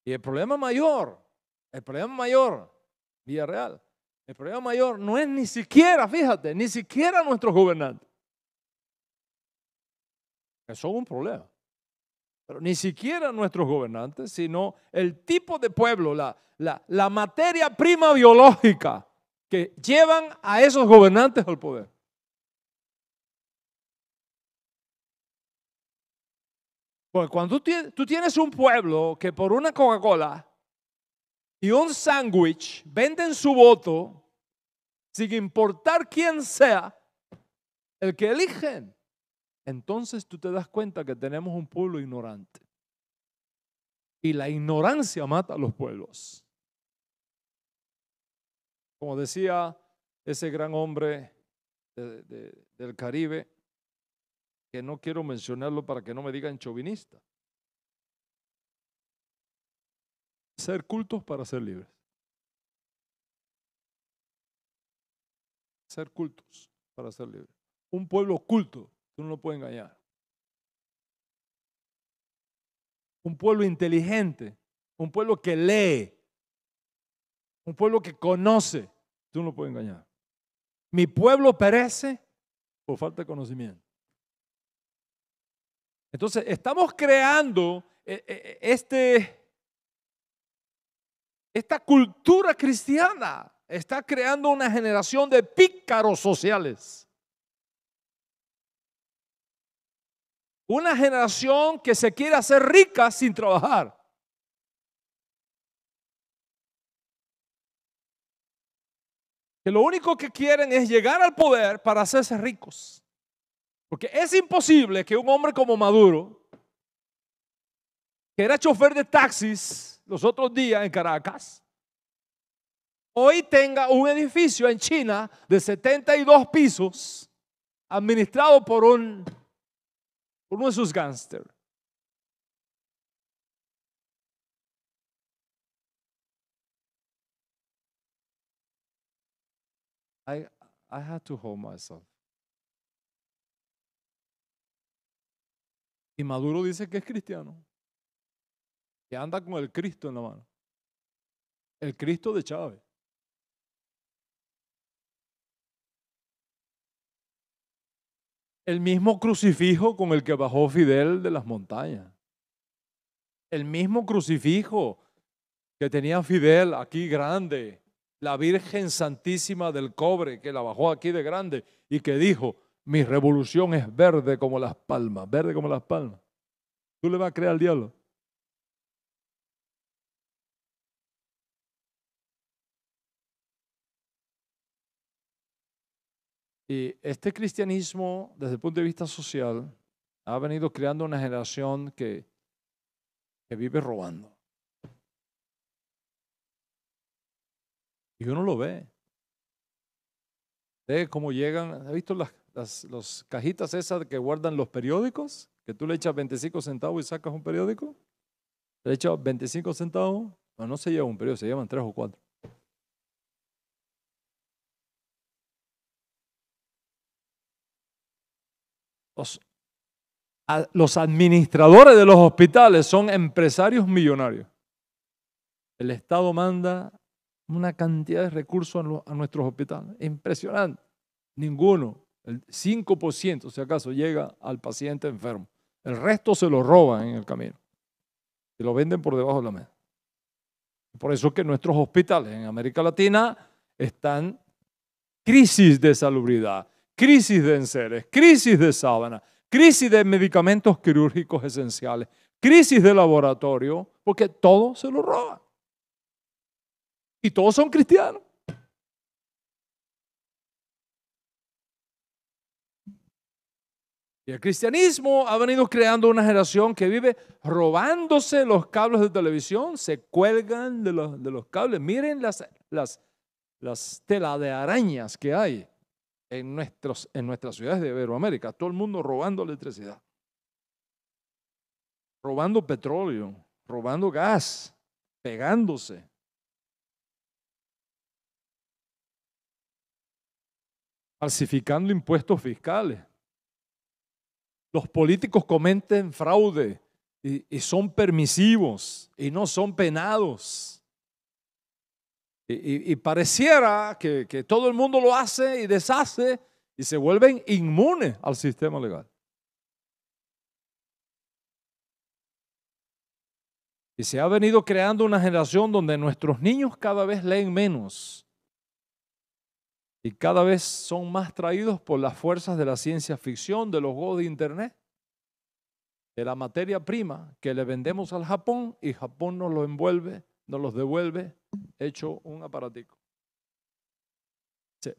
Y el problema mayor, Villarreal, el problema mayor no es ni siquiera, fíjate, ni siquiera nuestros gobernantes, que son un problema, pero ni siquiera nuestros gobernantes, sino el tipo de pueblo, la materia prima biológica que llevan a esos gobernantes al poder. Porque cuando tú tienes un pueblo que por una Coca-Cola y un sándwich venden su voto, sin importar quién sea el que eligen, entonces tú te das cuenta que tenemos un pueblo ignorante. Y la ignorancia mata a los pueblos. Como decía ese gran hombre del Caribe, que no quiero mencionarlo para que no me digan chauvinista. Ser cultos para ser libres. Ser cultos para ser libres. Un pueblo culto, tú no lo puedes engañar. Un pueblo inteligente, un pueblo que lee, un pueblo que conoce, tú no lo puedes engañar. Mi pueblo perece por falta de conocimiento. Entonces, estamos creando esta cultura cristiana, está creando una generación de pícaros sociales. Una generación que se quiere hacer rica sin trabajar. Que lo único que quieren es llegar al poder para hacerse ricos. Porque es imposible que un hombre como Maduro, que era chofer de taxis los otros días en Caracas, hoy tenga un edificio en China de 72 pisos administrado por uno de sus gángsters. I had to hold myself. Y Maduro dice que es cristiano, que anda con el Cristo en la mano. El Cristo de Chávez. El mismo crucifijo con el que bajó Fidel de las montañas. El mismo crucifijo que tenía Fidel aquí grande. La Virgen Santísima del Cobre que la bajó aquí de grande y que dijo, mi revolución es verde como las palmas, verde como las palmas. ¿Tú le vas a creer al diablo? Y este cristianismo, desde el punto de vista social, ha venido creando una generación que vive robando. Y uno lo ve. Ve cómo llegan. ¿Has visto las cajitas esas que guardan los periódicos? Que tú le echas 25 centavos y sacas un periódico. Le echas 25 centavos. No se lleva un periódico, se llevan 3 o 4. Los administradores de los hospitales son empresarios millonarios. El Estado manda una cantidad de recursos a nuestros hospitales. Impresionante. Ninguno, el 5% si acaso llega al paciente enfermo. El resto se lo roban en el camino. y lo venden por debajo de la mesa. Por eso es que nuestros hospitales en América Latina están crisis de salubridad, crisis de enseres, crisis de sábana, crisis de medicamentos quirúrgicos esenciales, crisis de laboratorio, porque todo se lo roban. Y todos son cristianos. Y el cristianismo ha venido creando una generación que vive robándose los cables de televisión, se cuelgan de los cables. Miren las telas de arañas que hay en nuestras ciudades de Iberoamérica. Todo el mundo robando electricidad, robando petróleo, robando gas, pegándose. Falsificando impuestos fiscales. Los políticos cometen fraude y son permisivos y no son penados. Y pareciera que todo el mundo lo hace y deshace y se vuelven inmunes al sistema legal. Y se ha venido creando una generación donde nuestros niños cada vez leen menos y cada vez son más traídos por las fuerzas de la ciencia ficción, de los juegos de internet, de la materia prima que le vendemos al Japón y Japón nos lo envuelve, nos los devuelve hecho un aparatico.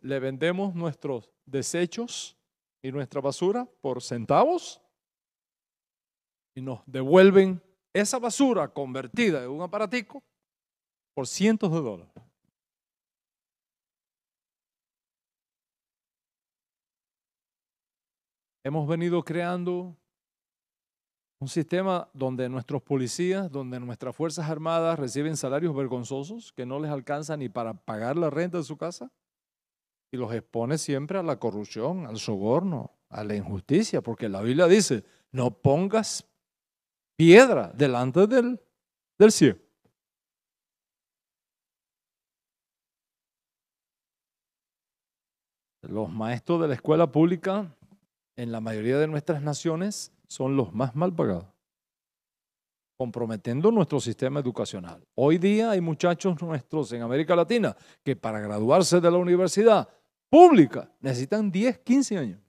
Le vendemos nuestros desechos y nuestra basura por centavos y nos devuelven esa basura convertida en un aparatico por cientos de dólares. Hemos venido creando un sistema donde nuestros policías, donde nuestras fuerzas armadas reciben salarios vergonzosos que no les alcanzan ni para pagar la renta de su casa y los expone siempre a la corrupción, al soborno, a la injusticia, porque la Biblia dice, no pongas piedra delante del ciego. Los maestros de la escuela pública en la mayoría de nuestras naciones son los más mal pagados, comprometiendo nuestro sistema educacional. Hoy día hay muchachos nuestros en América Latina que para graduarse de la universidad pública necesitan 10, 15 años.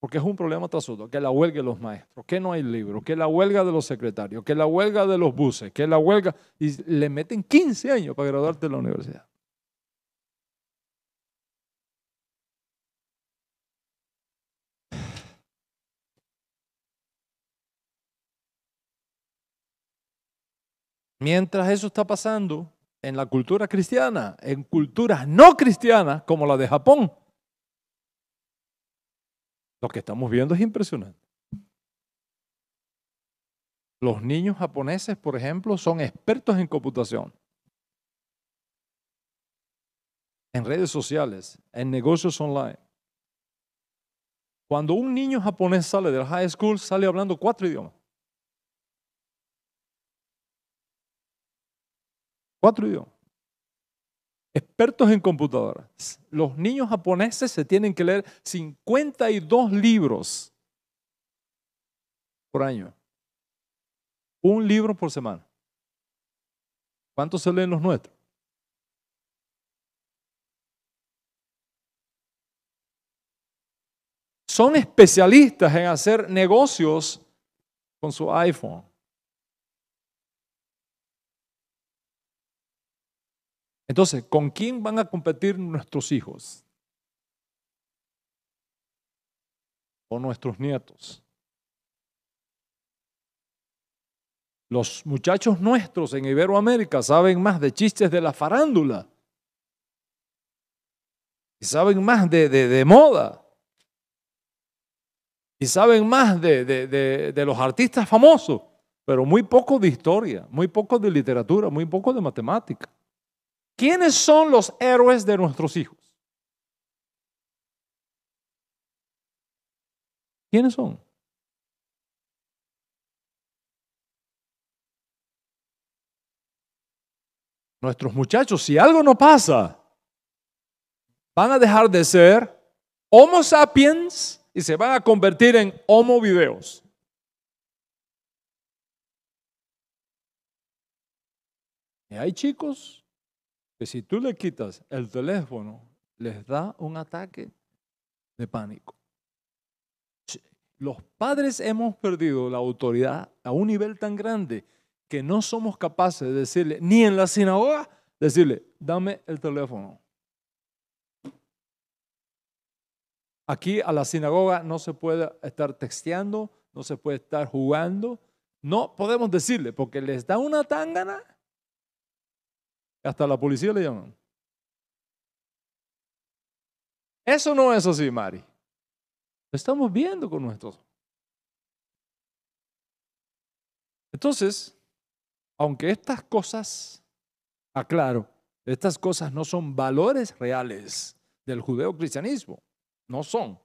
Porque es un problema tras otro, que la huelga de los maestros, que no hay libros, que la huelga de los secretarios, que la huelga de los buses, que la huelga, y le meten 15 años para graduarte de la universidad. Mientras eso está pasando en la cultura cristiana, en culturas no cristianas como la de Japón, lo que estamos viendo es impresionante. Los niños japoneses, por ejemplo, son expertos en computación, en redes sociales, en negocios online. Cuando un niño japonés sale del high school, sale hablando 4 idiomas. 4 idiomas. Expertos en computadoras. Los niños japoneses se tienen que leer 52 libros por año. Un libro por semana. ¿Cuántos se leen los nuestros? Son especialistas en hacer negocios con su iPhone. Entonces, ¿con quién van a competir nuestros hijos? O nuestros nietos. Los muchachos nuestros en Iberoamérica saben más de chistes de la farándula. Y saben más de moda. Y saben más de los artistas famosos. Pero muy poco de historia, muy poco de literatura, muy poco de matemática. ¿Quiénes son los héroes de nuestros hijos? ¿Quiénes son? Nuestros muchachos, si algo no pasa, van a dejar de ser Homo sapiens y se van a convertir en Homo videos. Y hay chicos que si tú le quitas el teléfono, les da un ataque de pánico. Los padres hemos perdido la autoridad a un nivel tan grande que no somos capaces de decirle, ni en la sinagoga, decirle, dame el teléfono. Aquí a la sinagoga no se puede estar texteando, no se puede estar jugando. No podemos decirle, porque les da una tangana, hasta la policía le llaman. Eso no es así, Mari. Lo estamos viendo con nuestros. Entonces, aunque estas cosas, aclaro, estas cosas no son valores reales del judeocristianismo, no son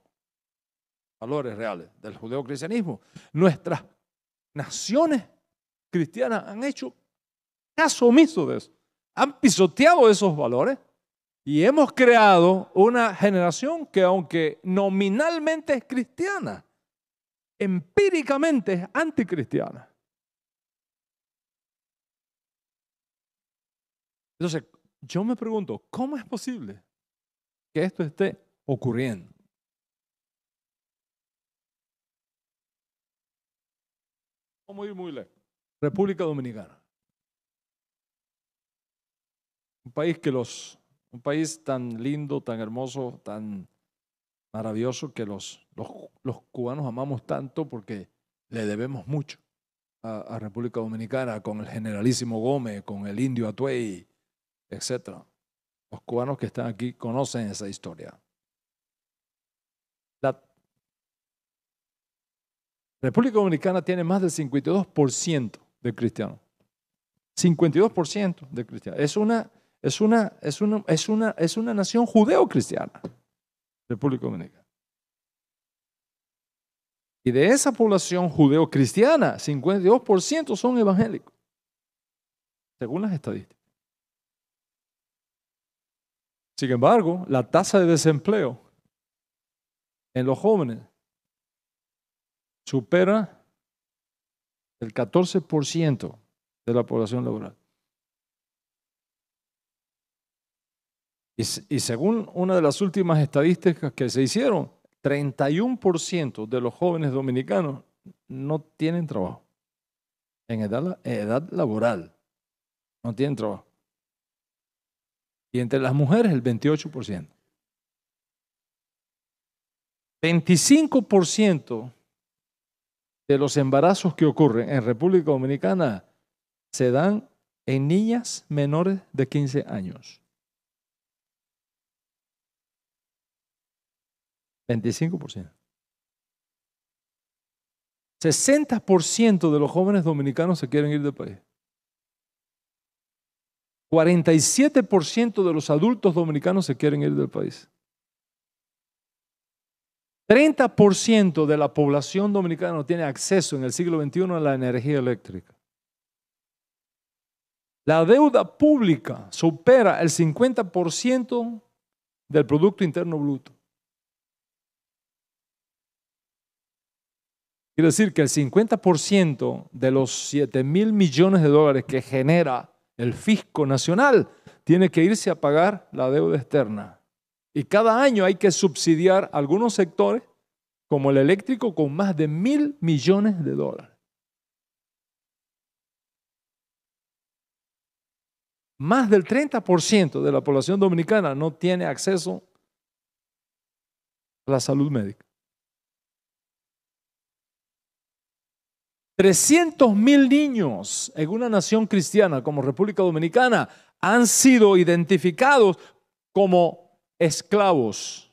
valores reales del judeocristianismo. Nuestras naciones cristianas han hecho caso omiso de eso, han pisoteado esos valores y hemos creado una generación que, aunque nominalmente es cristiana, empíricamente es anticristiana. Entonces, yo me pregunto, ¿cómo es posible que esto esté ocurriendo? Vamos a ir muy lejos. República Dominicana. Un país tan lindo, tan hermoso, tan maravilloso que los cubanos amamos tanto porque le debemos mucho a República Dominicana con el generalísimo Gómez, con el indio Atuey, etc. Los cubanos que están aquí conocen esa historia. La República Dominicana tiene más del 52% de cristianos. 52% de cristianos. Es una nación judeo-cristiana, República Dominicana. Y de esa población judeo-cristiana, 52% son evangélicos, según las estadísticas. Sin embargo, la tasa de desempleo en los jóvenes supera el 14% de la población laboral. Y según una de las últimas estadísticas que se hicieron, 31% de los jóvenes dominicanos no tienen trabajo. En edad laboral, no tienen trabajo. Y entre las mujeres, el 28%. 25% de los embarazos que ocurren en República Dominicana se dan en niñas menores de 15 años. 25%. 60% de los jóvenes dominicanos se quieren ir del país. 47% de los adultos dominicanos se quieren ir del país. 30% de la población dominicana no tiene acceso en el siglo XXI a la energía eléctrica. La deuda pública supera el 50% del Producto Interno Bruto. Quiere decir que el 50% de los 7,000 millones de dólares que genera el fisco nacional tiene que irse a pagar la deuda externa. Y cada año hay que subsidiar algunos sectores, como el eléctrico, con más de 1,000 millones de dólares. Más del 30% de la población dominicana no tiene acceso a la salud médica. 300,000 niños en una nación cristiana como República Dominicana han sido identificados como esclavos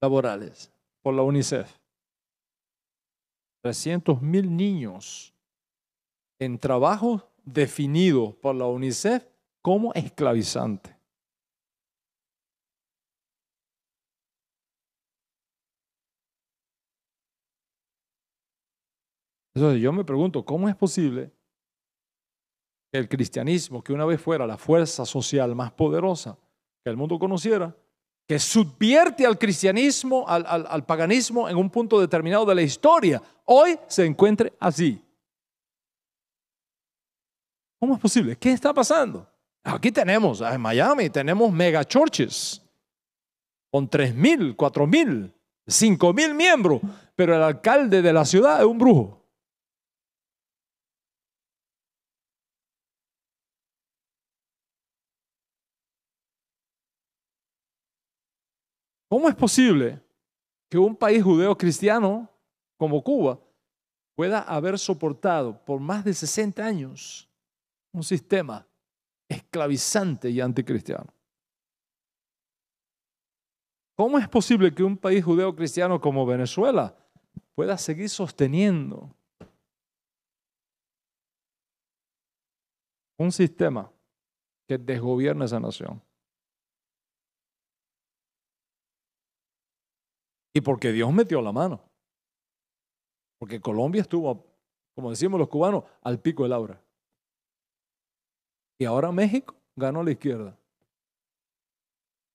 laborales por la UNICEF. 300,000 niños en trabajo definido por la UNICEF como esclavizante. Entonces yo me pregunto, ¿cómo es posible que el cristianismo, que una vez fuera la fuerza social más poderosa que el mundo conociera, que subvierte al cristianismo, al paganismo en un punto determinado de la historia, hoy se encuentre así? ¿Cómo es posible? ¿Qué está pasando? Aquí tenemos, en Miami, tenemos mega churches con 3,000, 4,000, 5,000 miembros, pero el alcalde de la ciudad es un brujo. ¿Cómo es posible que un país judeo cristiano como Cuba pueda haber soportado por más de 60 años un sistema esclavizante y anticristiano? ¿Cómo es posible que un país judeo cristiano como Venezuela pueda seguir sosteniendo un sistema que desgobierna esa nación? Y porque Dios metió la mano. Porque Colombia estuvo, como decimos los cubanos, al pico del aura. Y ahora México ganó a la izquierda.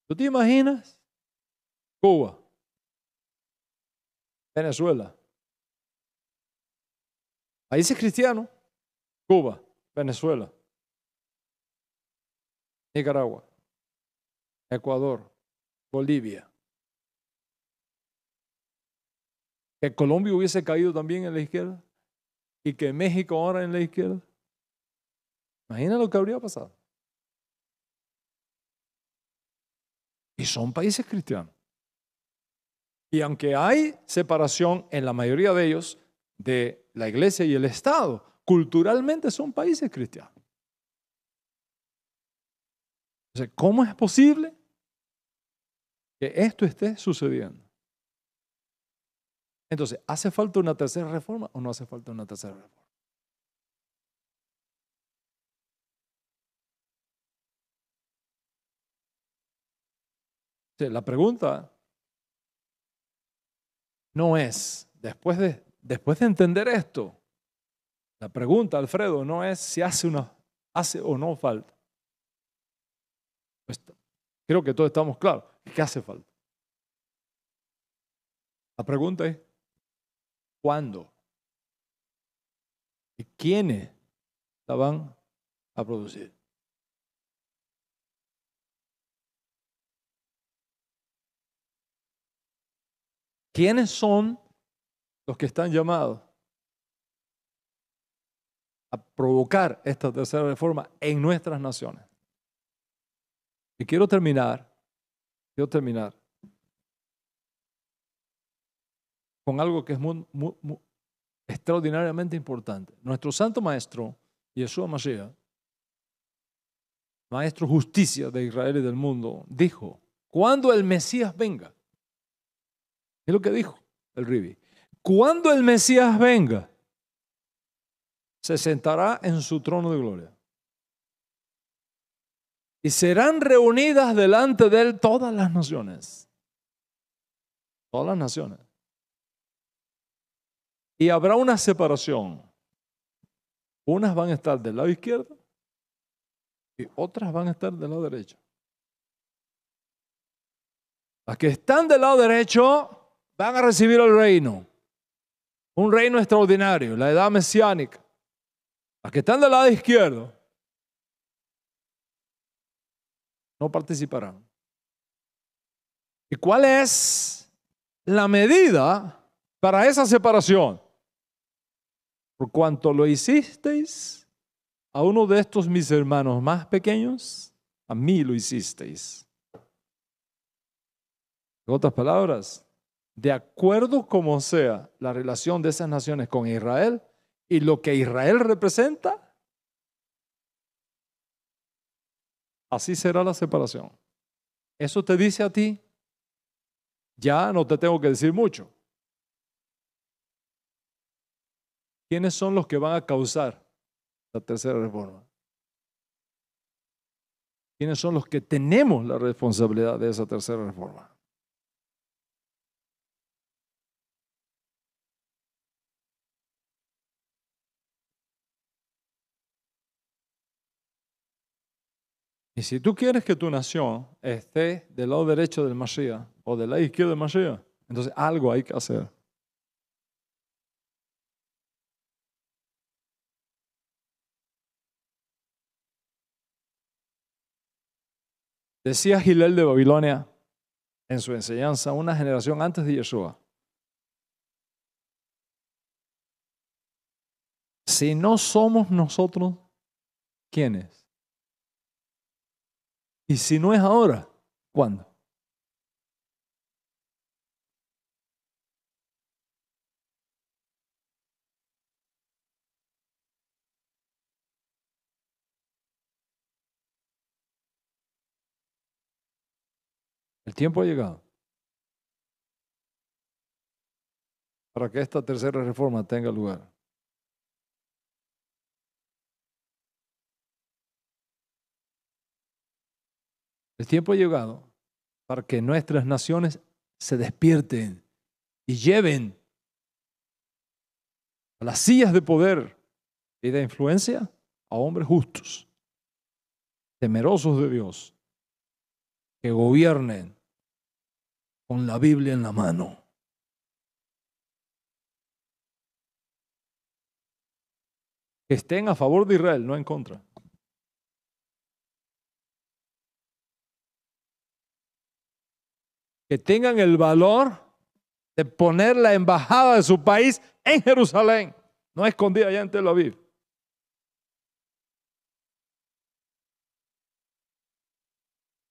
¿Tú te imaginas? Cuba, Venezuela, países cristianos, Cuba, Venezuela, Nicaragua, Ecuador, Bolivia. Que Colombia hubiese caído también en la izquierda y que México ahora en la izquierda. Imagina lo que habría pasado. Y son países cristianos. Y aunque hay separación en la mayoría de ellos de la iglesia y el Estado, culturalmente son países cristianos. Entonces, ¿cómo es posible que esto esté sucediendo? Entonces, ¿hace falta una tercera reforma o no hace falta una tercera reforma? La pregunta no es, después de entender esto, la pregunta, Alfredo, no es si hace o no falta. Pues, creo que todos estamos claros. ¿Qué hace falta? La pregunta es, ¿cuándo? ¿Y quiénes la van a producir? ¿Quiénes son los que están llamados a provocar esta tercera reforma en nuestras naciones? Y quiero terminar con algo que es muy extraordinariamente importante. Nuestro santo maestro, Yeshua Mashiach, maestro justicia de Israel y del mundo, dijo, cuando el Mesías venga, es lo que dijo el Ribi, cuando el Mesías venga, se sentará en su trono de gloria. Y serán reunidas delante de él todas las naciones. Todas las naciones. Y habrá una separación. Unas van a estar del lado izquierdo y otras van a estar del lado derecho. Las que están del lado derecho van a recibir el reino. Un reino extraordinario, la edad mesiánica. Las que están del lado izquierdo no participarán. ¿Y cuál es la medida para esa separación? Por cuanto lo hicisteis a uno de estos mis hermanos más pequeños, a mí lo hicisteis. En otras palabras, de acuerdo como sea la relación de esas naciones con Israel y lo que Israel representa, así será la separación. Eso te dice a ti, ya no te tengo que decir mucho. ¿Quiénes son los que van a causar la tercera reforma? ¿Quiénes son los que tenemos la responsabilidad de esa tercera reforma? Y si tú quieres que tu nación esté del lado derecho del Mashiach o del lado izquierdo del Mashiach, entonces algo hay que hacer. Decía Gilel de Babilonia en su enseñanza, una generación antes de Yeshua: si no somos nosotros, ¿quiénes? Y si no es ahora, ¿cuándo? El tiempo ha llegado para que esta tercera reforma tenga lugar. El tiempo ha llegado para que nuestras naciones se despierten y lleven a las sillas de poder y de influencia a hombres justos, temerosos de Dios, que gobiernen con la Biblia en la mano. Que estén a favor de Israel, no en contra. Que tengan el valor de poner la embajada de su país en Jerusalén, no escondida allá en Tel Aviv.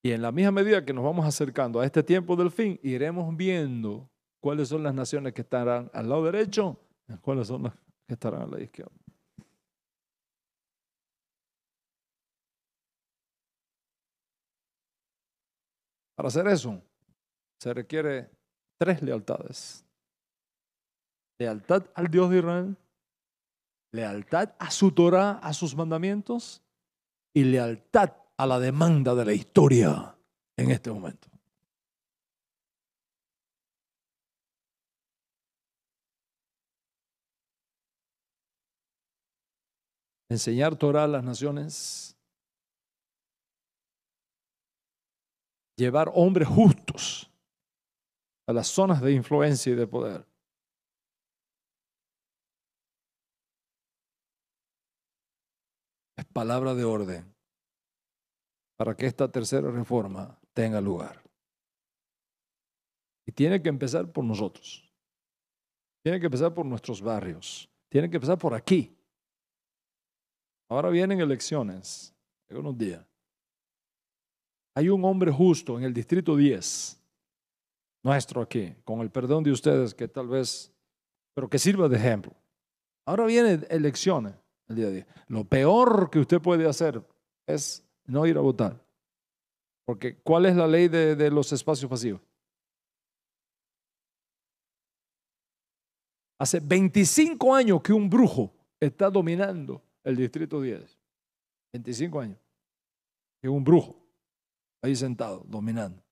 Y en la misma medida que nos vamos acercando a este tiempo del fin, iremos viendo cuáles son las naciones que estarán al lado derecho y cuáles son las que estarán al lado izquierdo. Para hacer eso, se requiere 3 lealtades: lealtad al Dios de Israel, lealtad a su Torah, a sus mandamientos, y lealtad a la demanda de la historia en este momento. Enseñar Torah a las naciones, llevar hombres justos a las zonas de influencia y de poder. Es palabra de orden para que esta tercera reforma tenga lugar. Y tiene que empezar por nosotros. Tiene que empezar por nuestros barrios. Tiene que empezar por aquí. Ahora vienen elecciones en unos días. Hay un hombre justo en el distrito 10, nuestro aquí, con el perdón de ustedes, que tal vez, pero que sirva de ejemplo. Ahora vienen elecciones el día de hoy. Lo peor que usted puede hacer es no ir a votar. Porque ¿cuál es la ley de los espacios vacíos? Hace 25 años que un brujo está dominando el distrito 10. 25 años. Que un brujo ahí sentado, dominando.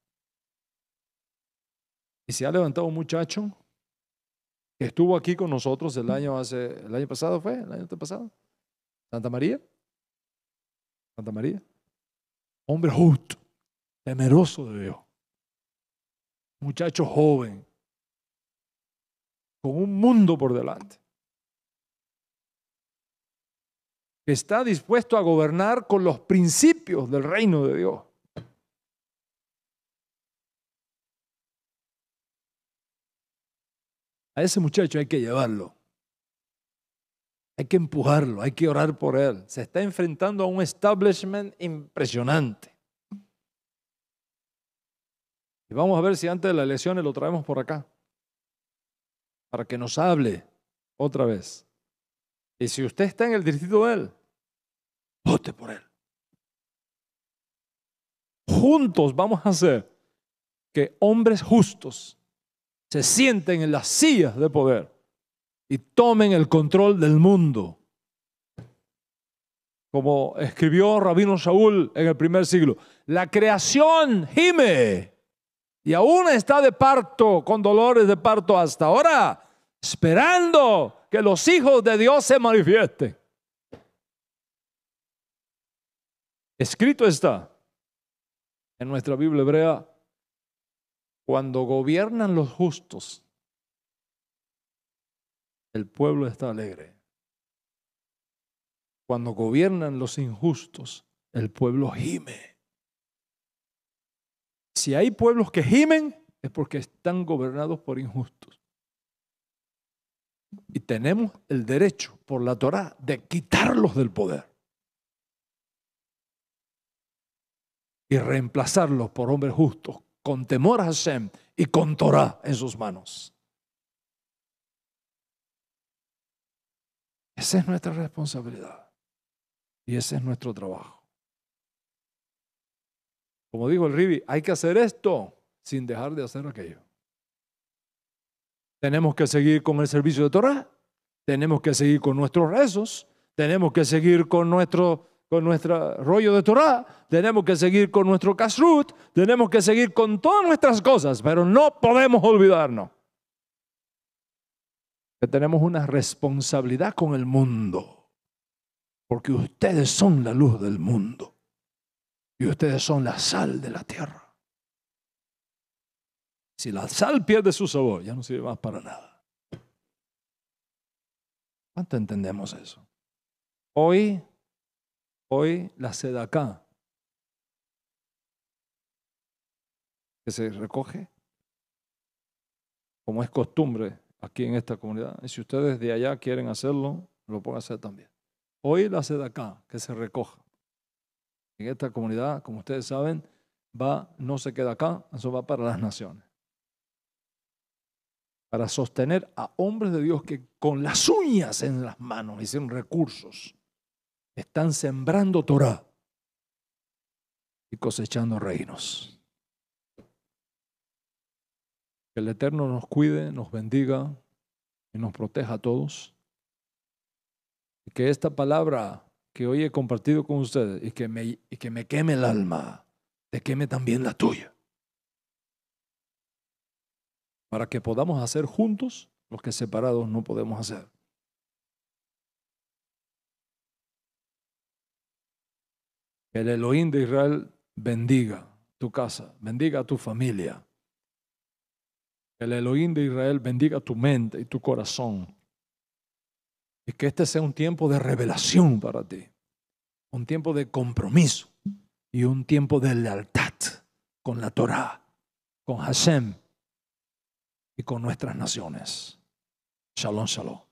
Y se ha levantado un muchacho que estuvo aquí con nosotros el año pasado, ¿fue? ¿El año pasado? Santa María. Santa María. Hombre justo, temeroso de Dios. Muchacho joven, con un mundo por delante. Que está dispuesto a gobernar con los principios del reino de Dios. A ese muchacho hay que llevarlo. Hay que empujarlo, hay que orar por él. Se está enfrentando a un establishment impresionante. Y vamos a ver si antes de las elecciones lo traemos por acá, para que nos hable otra vez. Y si usted está en el distrito de él, vote por él. Juntos vamos a hacer que hombres justos se sienten en las sillas de poder y tomen el control del mundo. Como escribió Rabino Shaul en el primer siglo, la creación gime y aún está de parto, con dolores de parto hasta ahora, esperando que los hijos de Dios se manifiesten. Escrito está en nuestra Biblia hebrea: cuando gobiernan los justos, el pueblo está alegre. Cuando gobiernan los injustos, el pueblo gime. Si hay pueblos que gimen, es porque están gobernados por injustos. Y tenemos el derecho, por la Torá, de quitarlos del poder y reemplazarlos por hombres justos, con temor a Hashem y con Torá en sus manos. Esa es nuestra responsabilidad y ese es nuestro trabajo. Como dijo el Ribi, hay que hacer esto sin dejar de hacer aquello. Tenemos que seguir con el servicio de Torá, tenemos que seguir con nuestros rezos, tenemos que seguir con nuestro rollo de Torá, tenemos que seguir con nuestro kashrut, tenemos que seguir con todas nuestras cosas, pero no podemos olvidarnos que tenemos una responsabilidad con el mundo, porque ustedes son la luz del mundo y ustedes son la sal de la tierra. Si la sal pierde su sabor, ya no sirve más para nada. ¿Cuánto entendemos eso? Hoy la sedaká que se recoge, como es costumbre aquí en esta comunidad, y si ustedes de allá quieren hacerlo, lo pueden hacer también. Hoy la sedaká que se recoja en esta comunidad, como ustedes saben, no se queda acá, eso va para las naciones. Para sostener a hombres de Dios que con las uñas en las manos y sin recursos están sembrando Torá y cosechando reinos. Que el Eterno nos cuide, nos bendiga y nos proteja a todos. Y que esta palabra que hoy he compartido con ustedes y que me queme el alma, te queme también la tuya. Para que podamos hacer juntos lo que separados no podemos hacer. Que el Elohim de Israel bendiga tu casa, bendiga a tu familia. Que el Elohim de Israel bendiga tu mente y tu corazón. Y que este sea un tiempo de revelación para ti. Un tiempo de compromiso y un tiempo de lealtad con la Torá, con Hashem y con nuestras naciones. Shalom, shalom.